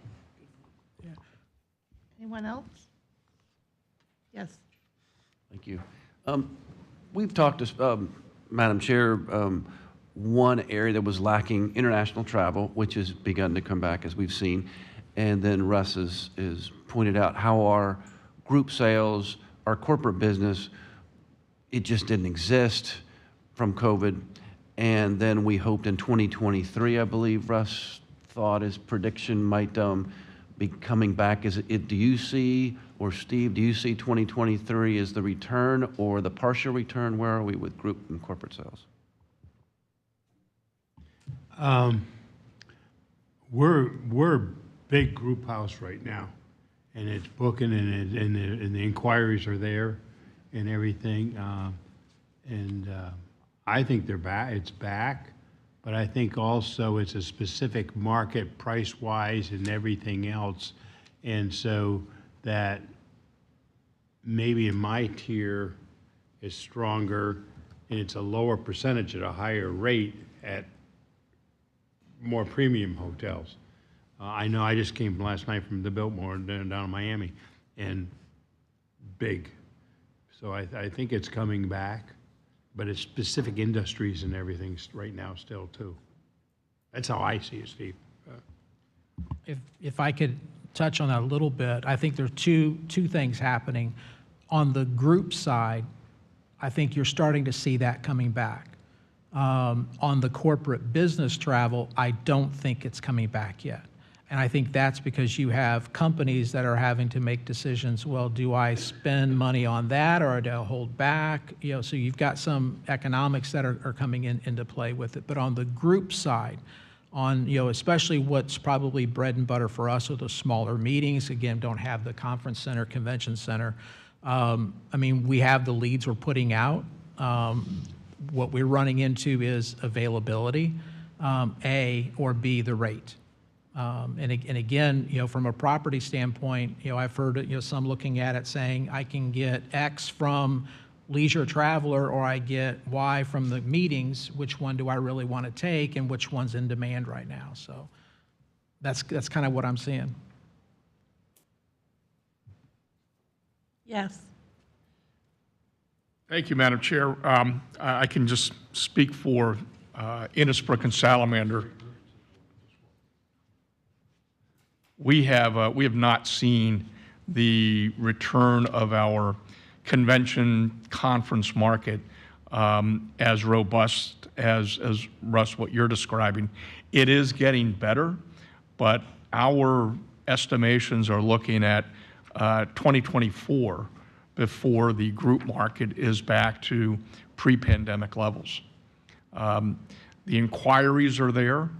Anyone else? Yes. Thank you. We've talked, Madam Chair, one area that was lacking international travel, which has begun to come back as we've seen. And then Russ is pointed out how our group sales, our corporate business, it just didn't exist from COVID. And then we hoped in 2023, I believe Russ thought his prediction might be coming back. Do you see, or Steve, do you see 2023 as the return or the partial return? Where are we with group and corporate sales? We're a big group house right now, and it's booking, and the inquiries are there, and everything. I think they're back. It's back, but I think also it's a specific market, price-wise, and everything else, and so that maybe in my tier is stronger, and it's a lower percentage at a higher rate at more premium hotels. I know I just came last night from the Biltmore down in Miami, and big. So I think it's coming back, but it's specific industries and everything right now still too. That's how I see it, Steve. If I could touch on that a little bit, I think there are two things happening. On the group side, I think you're starting to see that coming back. On the corporate business travel, I don't think it's coming back yet. And I think that's because you have companies that are having to make decisions, well, do I spend money on that or do I hold back? You know, so you've got some economics that are coming into play with it. But on the group side, on, you know, especially what's probably bread and butter for us are the smaller meetings, again, don't have the conference center, convention center. I mean, we have the leads we're putting out. What we're running into is availability, A, or B, the rate. And again, you know, from a property standpoint, you know, I've heard, you know, some looking at it saying I can get X from Leisure Traveler or I get Y from the meetings. Which one do I really want to take and which one's in demand right now? So that's kind of what I'm seeing. Yes. Thank you, Madam Chair. I can just speak for Innisbrook and Salamander. We have not seen the return of our convention conference market as robust as Russ, what you're describing. It is getting better, but our estimations are looking at 2024 before the group market is back to pre-pandemic levels. The inquiries are there.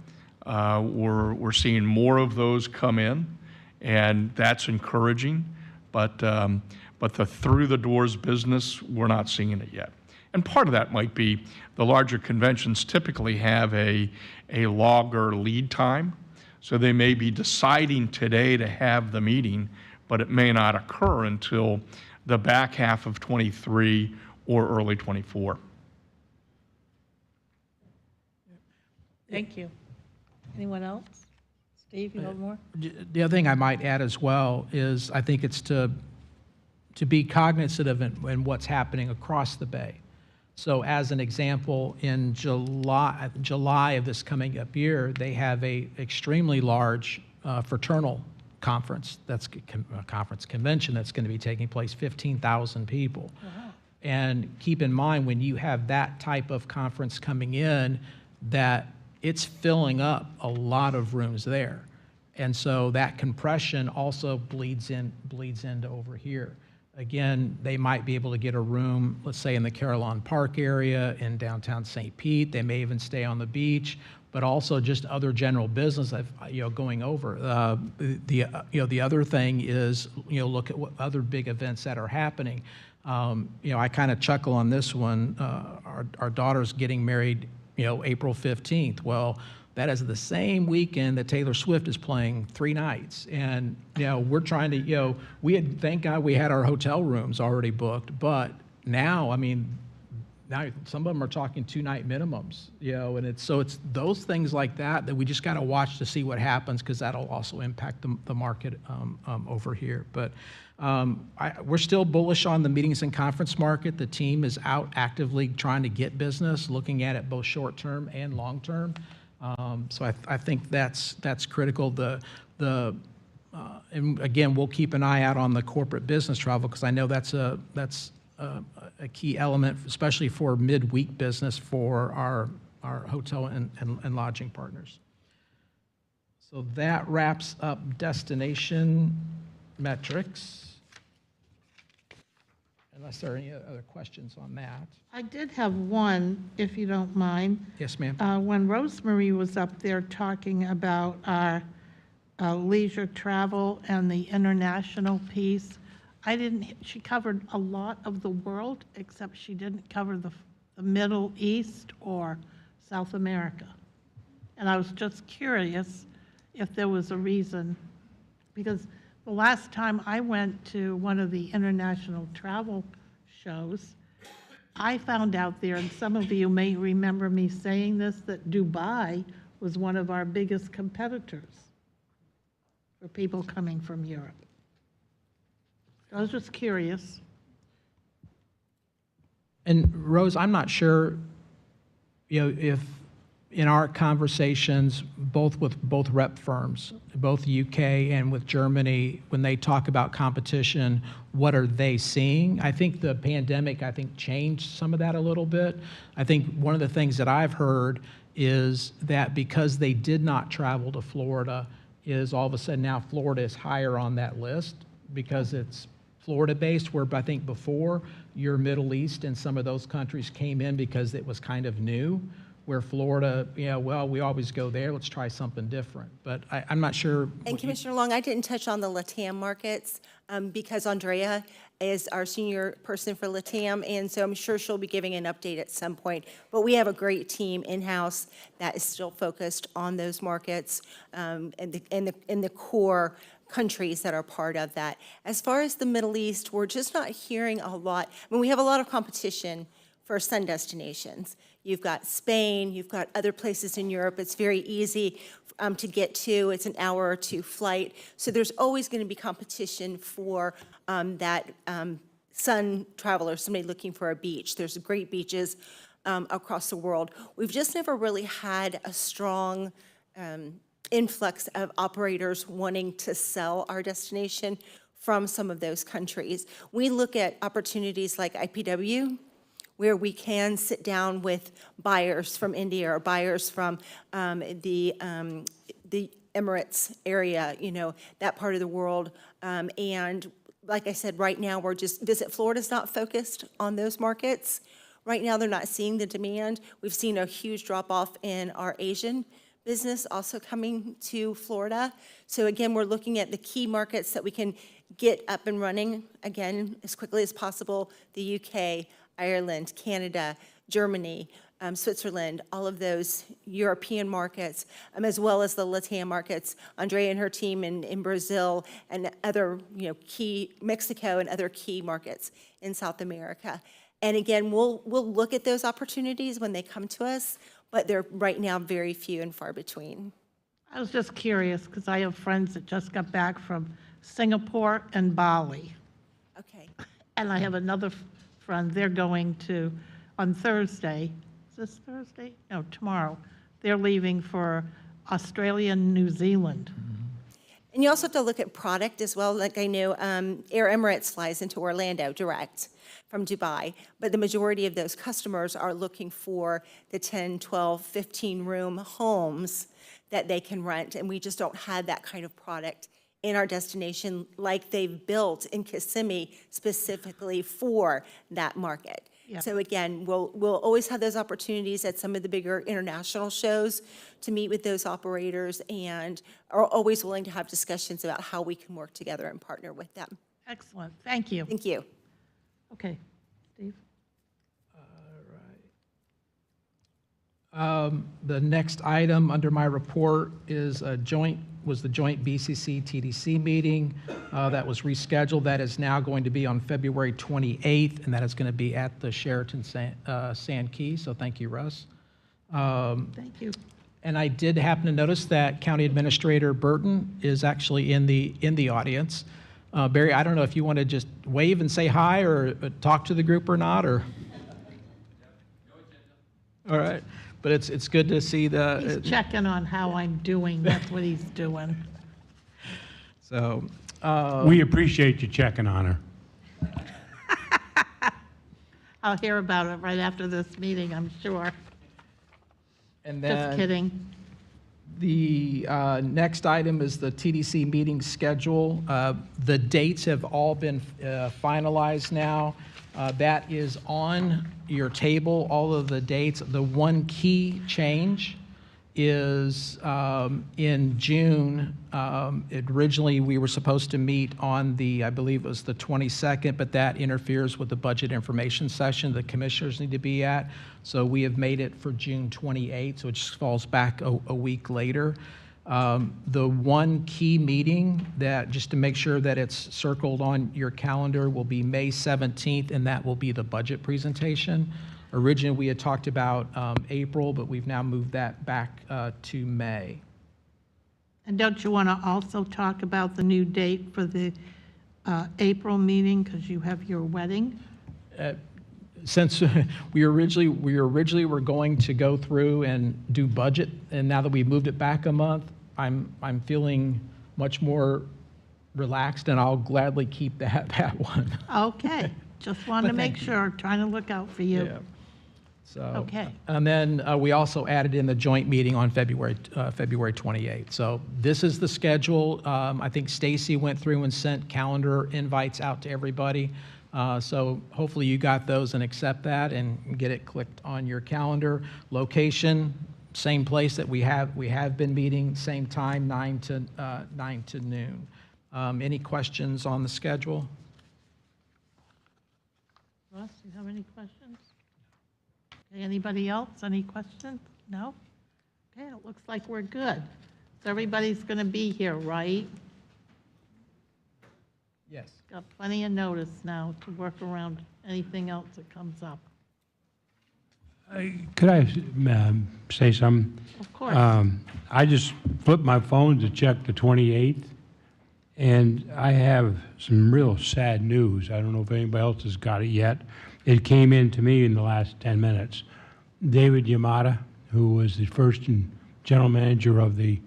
We're seeing more of those come in, and that's encouraging. But the through the doors business, we're not seeing it yet. And part of that might be the larger conventions typically have a longer lead time, so they may be deciding today to have the meeting, but it may not occur until the back half of '23 or early '24. Thank you. Anyone else? Steve, you have more? The other thing I might add as well is I think it's to be cognizant of in what's happening across the Bay. So as an example, in July of this coming up year, they have a extremely large fraternal conference, that's a conference convention that's going to be taking place, 15,000 people. And keep in mind, when you have that type of conference coming in, that it's filling up a lot of rooms there. And so that compression also bleeds into over here. Again, they might be able to get a room, let's say in the Carillon Park area in downtown St. Pete. They may even stay on the beach, but also just other general business, going over. The other thing is, look at what other big events that are happening. I kind of chuckle on this one. Our daughter's getting married, April 15th. Well, that is the same weekend that Taylor Swift is playing 3 nights. And, we're trying to, thank God we had our hotel rooms already booked, but now, now some of them are talking 2-night minimums, and it's those things like that we just got to watch to see what happens, because that'll also impact the market over here. But we're still bullish on the meetings and conference market. The team is out actively trying to get business, looking at it both short-term and long-term. So I think that's critical. And again, we'll keep an eye out on the corporate business travel, because I know that's a key element, especially for midweek business for our hotel and lodging partners. So that wraps up destination metrics. Unless there are any other questions on that. I did have one, if you don't mind. Yes, ma'am. When Rosemary was up there talking about our leisure travel and the international piece, she covered a lot of the world, except she didn't cover the Middle East or South America. And I was just curious if there was a reason, because the last time I went to one of the international travel shows, I found out there, and some of you may remember me saying this, that Dubai was one of our biggest competitors for people coming from Europe. I was just curious. And Rose, I'm not sure, if in our conversations, both with both rep firms, both UK and with Germany, when they talk about competition, what are they seeing? I think the pandemic, changed some of that a little bit. I think one of the things that I've heard is that because they did not travel to Florida, is all of a sudden now Florida is higher on that list because it's Florida-based, where I think before your Middle East and some of those countries came in because it was kind of new, where Florida, we always go there, let's try something different. But I'm not sure. And Commissioner Long, I didn't touch on the LATAM markets because Andrea is our senior person for LATAM, and so I'm sure she'll be giving an update at some point. But we have a great team in-house that is still focused on those markets and the core countries that are part of that. As far as the Middle East, we're just not hearing a lot. We have a lot of competition for sun destinations. You've got Spain, you've got other places in Europe. It's very easy to get to. It's an hour or 2 flight. So there's always going to be competition for that sun traveler, somebody looking for a beach. There's great beaches across the world. We've just never really had a strong influx of operators wanting to sell our destination from some of those countries. We look at opportunities like IPW, where we can sit down with buyers from India or buyers from the Emirates area, that part of the world. And like I said, right now Visit Florida's not focused on those markets. Right now, they're not seeing the demand. We've seen a huge drop-off in our Asian business also coming to Florida. So again, we're looking at the key markets that we can get up and running, again, as quickly as possible: the UK, Ireland, Canada, Germany, Switzerland, all of those European markets, as well as the LATAM markets. Andrea and her team in Brazil and other, key, Mexico and other key markets in South America. And again, we'll look at those opportunities when they come to us, but they're right now very few and far between. I was just curious, because I have friends that just got back from Singapore and Bali. Okay. And I have another friend, they're going to, on Thursday, is this Thursday? No, tomorrow. They're leaving for Australia and New Zealand. And you also have to look at product as well. Like I know Air Emirates flies into Orlando direct from Dubai, but the majority of those customers are looking for the 10, 12, 15-room homes that they can rent, and we just don't have that kind of product in our destination like they've built in Kissimmee specifically for that market. Yep. So again, we'll always have those opportunities at some of the bigger international shows to meet with those operators, and are always willing to have discussions about how we can work together and partner with them. Excellent, thank you. Thank you. Okay, Steve? The next item under my report is the joint BCC TDC meeting that was rescheduled. That is now going to be on February 28th, and that is going to be at the Sheraton Sand Key. So thank you, Russ. Thank you. And I did happen to notice that County Administrator Burton is actually in the audience. Barry, I don't know if you want to just wave and say hi or talk to the group or not, or. All right. But it's good to see He's checking on how I'm doing, that's what he's doing. So. We appreciate you checking on her. I'll hear about it right after this meeting, I'm sure. And Just then kidding. the next item is the TDC meeting schedule. The dates have all been finalized now. That is on your table, all of the dates. The one key change is in June. Originally, we were supposed to meet on I believe it was the 22nd, but that interferes with the budget information session the commissioners need to be at. So we have made it for June 28th, so it just falls back a week later. The one key meeting that, just to make sure that it's circled on your calendar, will be May 17th, and that will be the budget presentation. Originally, we had talked about April, but we've now moved that back to May. And don't you want to also talk about the new date for the April meeting, because you have your wedding? Since we originally were going to go through and do budget, and now that we've moved it back a month, I'm feeling much more relaxed, and I'll gladly keep that one. Okay, just wanted to make sure, trying to look out for you. Yeah. So, Okay. And then we also added in the joint meeting on February 28th. So this is the schedule. I think Stacy went through and sent calendar invites out to everybody. So hopefully you got those and accept that and get it clicked on your calendar. Location, same place that we have been meeting, same time, 9 to noon. Any questions on the schedule? Russ, you have any questions? Okay, anybody else, any questions? No? Okay, it looks like we're good. So everybody's going to be here, right? Yes. Got plenty of notice now to work around anything else that comes up. Could I say something? Of course. I just flipped my phone to check the 28th, and I have some real sad news. I don't know if anybody else has got it yet. It came in to me in the last 10 minutes. David Yamada, who was the first general manager of the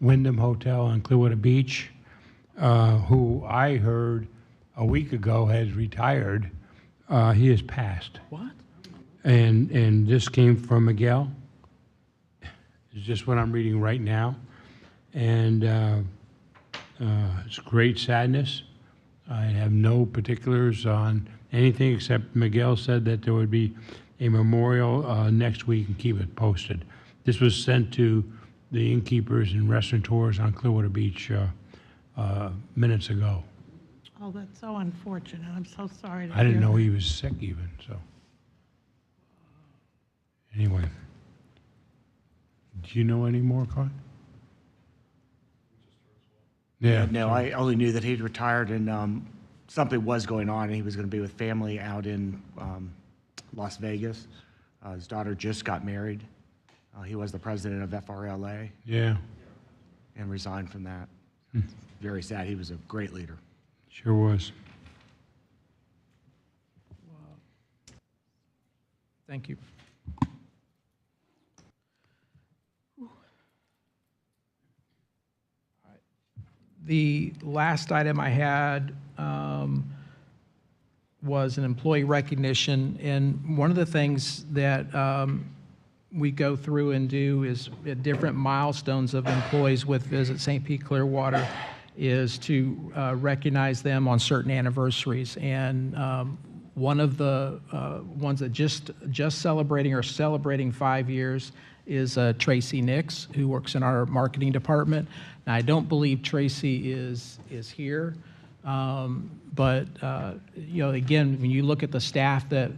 Wyndham Hotel on Clearwater Beach, who I heard a week ago has retired, he has passed. What? And this came from Miguel. It's just what I'm reading right now. And it's great sadness. I have no particulars on anything except Miguel said that there would be a memorial next week and keep it posted. This was sent to the innkeepers and restaurateurs on Clearwater Beach minutes ago. Oh, that's so unfortunate. I'm so sorry to I didn't hear know that. he was sick even, so. Anyway. Do you know any more, Clyde? Yeah. No, I only knew that he'd retired and something was going on, and he was going to be with family out in Las Vegas. His daughter just got married. He was the president of FRLA Yeah, and resigned from that. Very sad. He was a great leader. sure was. Thank you. The last item I had was an employee recognition, and one of the things that we go through and do is at different milestones of employees with Visit St. Pete Clearwater is to recognize them on certain anniversaries. And one of the ones that just celebrating or celebrating 5 years is Tracy Nix, who works in our marketing department. Now, I don't believe Tracy is here, but you know, again, when you look at the staff that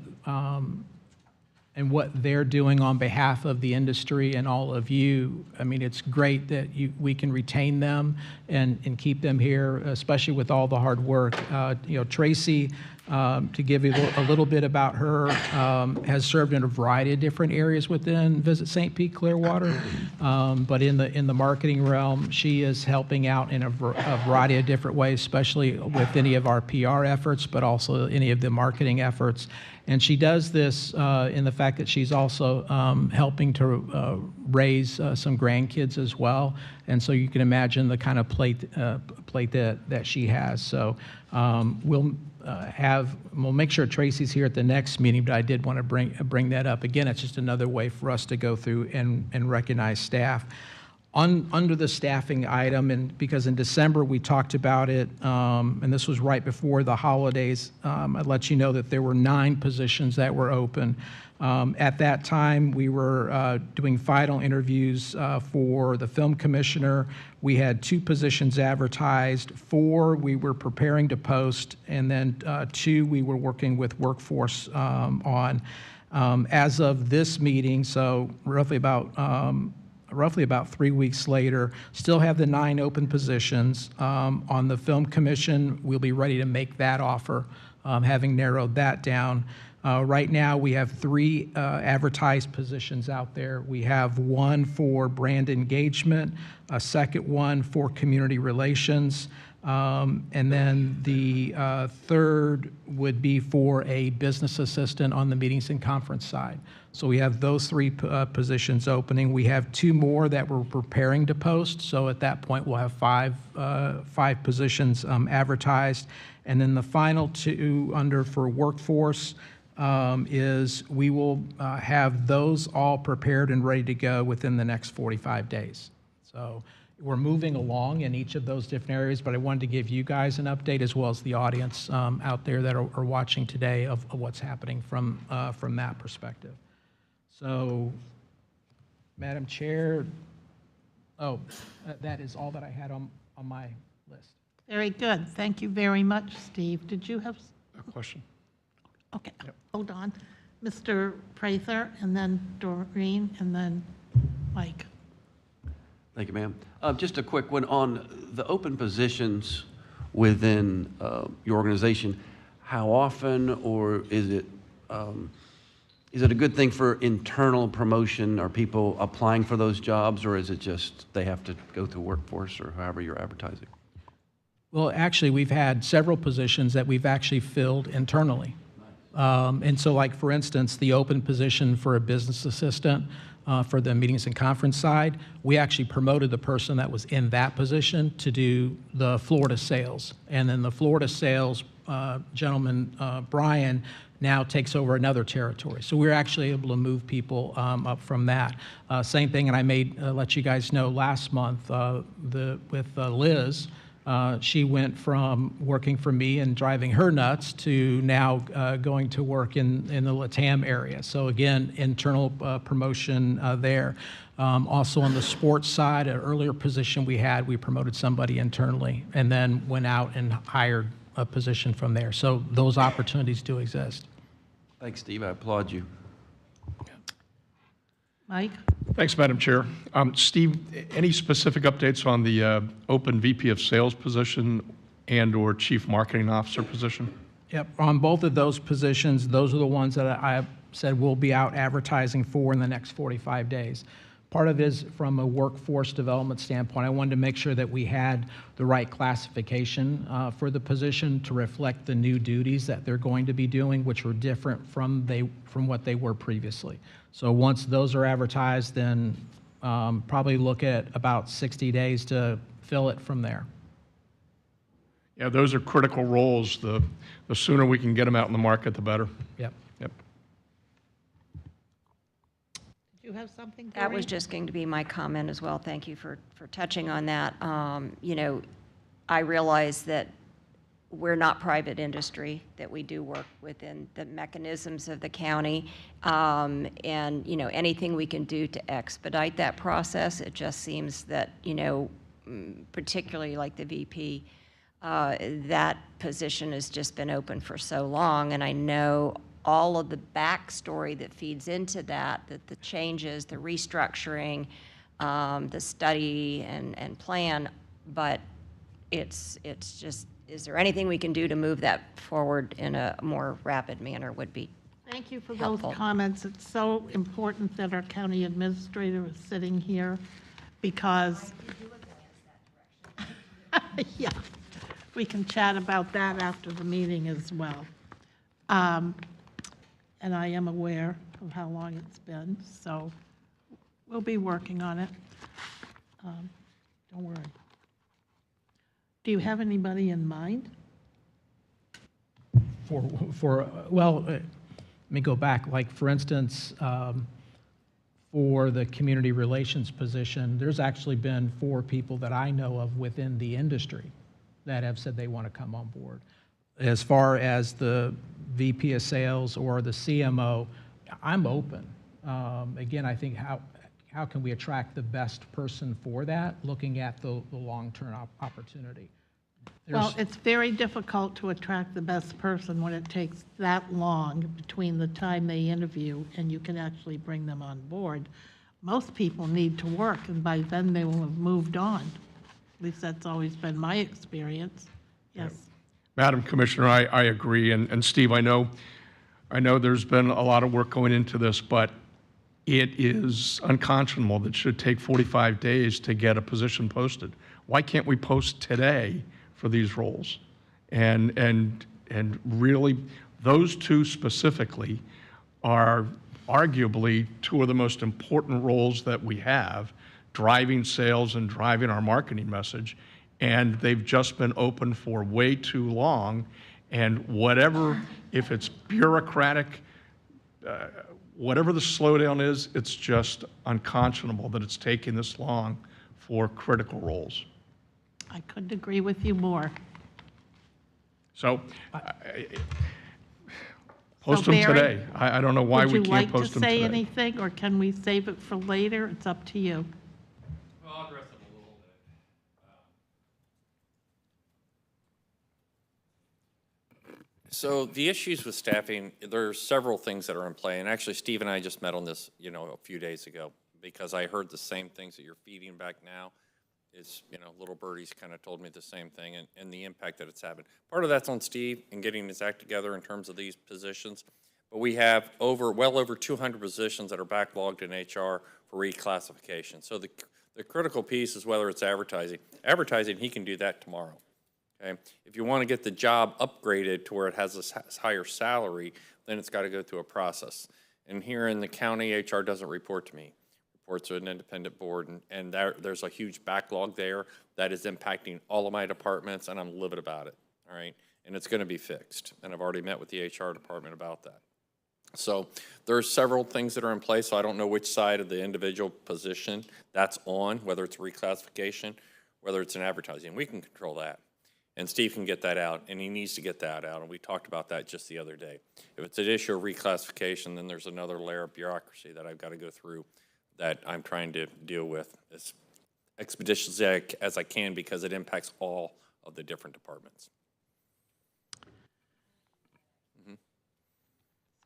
and what they're doing on behalf of the industry and all of you, I mean, it's great that we can retain them and keep them here, especially with all the hard work. You know, Tracy, to give you a little bit about her, has served in a variety of different areas within Visit St. Pete Clearwater, but in the marketing realm, she is helping out in a variety of different ways, especially with any of our PR efforts, but also any of the marketing efforts. And she does this in the fact that she's also helping to raise some grandkids as well. And so you can imagine the kind of plate that she has. So we'll make sure Tracy's here at the next meeting, but I did want to bring that up. Again, it's just another way for us to go through and recognize staff. Under the staffing item, and because in December we talked about it, and this was right before the holidays, I'd let you know that there were 9 positions that were open. At that time, we were doing final interviews for the film commissioner. We had 2 positions advertised, 4 we were preparing to post, and then 2 we were working with workforce on. As of this meeting, so roughly about 3 weeks later, still have the 9 open positions. On the Film Commission, we'll be ready to make that offer, having narrowed that down. Right now, we have 3 advertised positions out there. We have 1 for brand engagement, a second one for community relations, and then the third would be for a business assistant on the meetings and conference side. So we have those 3 positions opening. We have 2 more that we're preparing to post. So at that point, we'll have 5 positions advertised. And then the final 2 under for workforce is we will have those all prepared and ready to go within the next 45 days. So we're moving along in each of those different areas, but I wanted to give you guys an update as well as the audience out there that are watching today of what's happening from that perspective. So, Madam Chair, that is all that I had on my list. Very good. Thank you very much, Steve. Did you have? A question? Okay, hold on. Mr. Prather, and then Doreen, and then Mike. Thank you, ma'am. Just a quick one on the open positions within your organization. How often, or is it a good thing for internal promotion? Are people applying for those jobs, or is it just they have to go through workforce or however you're advertising? Well, actually, we've had several positions that we've actually filled internally. And so, like, for instance, the open position for a business assistant for the meetings and conference side, we actually promoted the person that was in that position to do the Florida sales. And then the Florida sales gentleman, Brian, now takes over another territory. So we're actually able to move people up from that. Same thing, and I may let you guys know last month with Liz, she went from working for me and driving her nuts to now going to work in the LATAM area. So again, internal promotion there. Also on the sports side, an earlier position we had, we promoted somebody internally and then went out and hired a position from there. So those opportunities do exist. Thanks, Steve. I applaud you. Mike? Thanks, Madam Chair. Steve, any specific updates on the open VP of Sales position and/or Chief Marketing Officer position? Yep, on both of those positions, those are the ones that I said we'll be out advertising for in the next 45 days. Part of it is from a workforce development standpoint. I wanted to make sure that we had the right classification for the position to reflect the new duties that they're going to be doing, which were different from what they were previously. So once those are advertised, then probably look at about 60 days to fill it from there. Yeah, those are critical roles. The sooner we can get them out in the market, the better. Yep. Yep. Did you have something, That was Doreen? just going to be my comment as well. Thank you for touching on that. You know, I realize that we're not private industry, that we do work within the mechanisms of the county. And, you know, anything we can do to expedite that process, it just seems that, you know, particularly like the VP, that position has just been open for so long. And I know all of the backstory that feeds into that the changes, the restructuring, the study and plan, but it's just, is there anything we can do to move that forward in a more rapid manner would be Thank you for helpful. those comments. It's so important that our county administrator is sitting here because, yeah, we can chat about that after the meeting as well. And I am aware of how long it's been, so we'll be working on it. Don't worry. Do you have anybody in mind? Well, let me go back. Like, for instance, for the community relations position, there's actually been 4 people that I know of within the industry that have said they want to come on board. As far as the VP of sales or the CMO, I'm open. Again, I think how can we attract the best person for that, looking at the long-term opportunity? Well, it's very difficult to attract the best person when it takes that long between the time they interview and you can actually bring them on board. Most people need to work, and by then they will have moved on. At least that's always been my experience. Yes. Madam Commissioner, I agree. And Steve, I know there's been a lot of work going into this, but it is unconscionable that it should take 45 days to get a position posted. Why can't we post today for these roles? And really, those 2 specifically are arguably 2 of the most important roles that we have, driving sales and driving our marketing message. And they've just been open for way too long. And whatever, if it's bureaucratic, whatever the slowdown is, it's just unconscionable that it's taking this long for critical roles. I couldn't agree with you more. So, post them Barry, today. I don't know why we can't post them Would you like to today. say anything, or can we save it for later? It's up to you. Well, I'll address them a little bit. So the issues with staffing, there's several things that are in play. And actually, Steve and I just met on this, a few days ago, because I heard the same things that you're feeding back now. Is, little birdies kind of told me the same thing and the impact that it's having. Part of that's on Steve and getting his act together in terms of these positions. But we have well over 200 positions that are backlogged in HR for reclassification. So the critical piece is whether it's advertising. Advertising, he can do that tomorrow. Okay? If you want to get the job upgraded to where it has a higher salary, then it's got to go through a process. And here in the county, HR doesn't report to me. Reports to an independent board, and there's a huge backlog there that is impacting all of my departments, and I'm livid about it, all right? And it's going to be fixed, and I've already met with the HR department about that. So there's several things that are in place, so I don't know which side of the individual position that's on, whether it's reclassification, whether it's in advertising. We can control that, and Steve can get that out, and he needs to get that out, and we talked about that just the other day. If it's an issue of reclassification, then there's another layer of bureaucracy that I've got to go through that I'm trying to deal with as expeditiously as I can, because it impacts all of the different departments.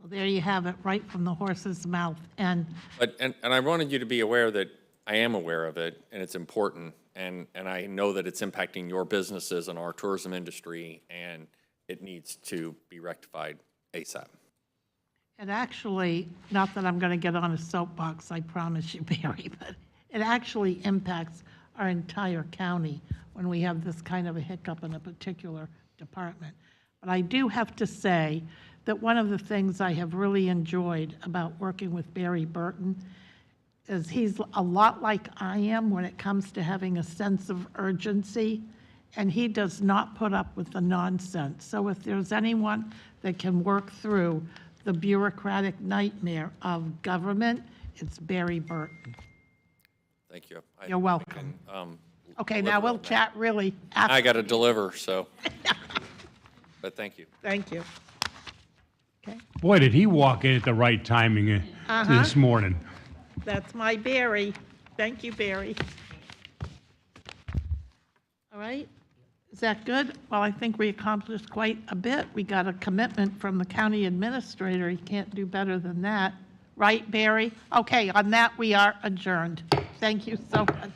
So there you have it, right from the horse's mouth. And And I wanted you to be aware that I am aware of it, and it's important, and I know that it's impacting your businesses and our tourism industry, and it needs to be rectified ASAP. it actually, not that I'm going to get on a soapbox, I promise you, Barry, but it actually impacts our entire county when we have this kind of a hiccup in a particular department. But I do have to say that one of the things I have really enjoyed about working with Barry Burton is he's a lot like I am when it comes to having a sense of urgency, and he does not put up with the nonsense. So if there's anyone that can work through the bureaucratic nightmare of government, it's Barry Burton. Thank you. You're welcome. Okay, now deliver we'll on that. chat really after. I got to deliver, so. But thank you. Thank you. Okay, Boy, did he walk in at the right timing this morning. that's my Barry. Thank you, Barry. All right, is that good? Well, I think we accomplished quite a bit. We got a commitment from the county administrator. He can't do better than that. Right, Barry? Okay, on that, we are adjourned. Thank you so much.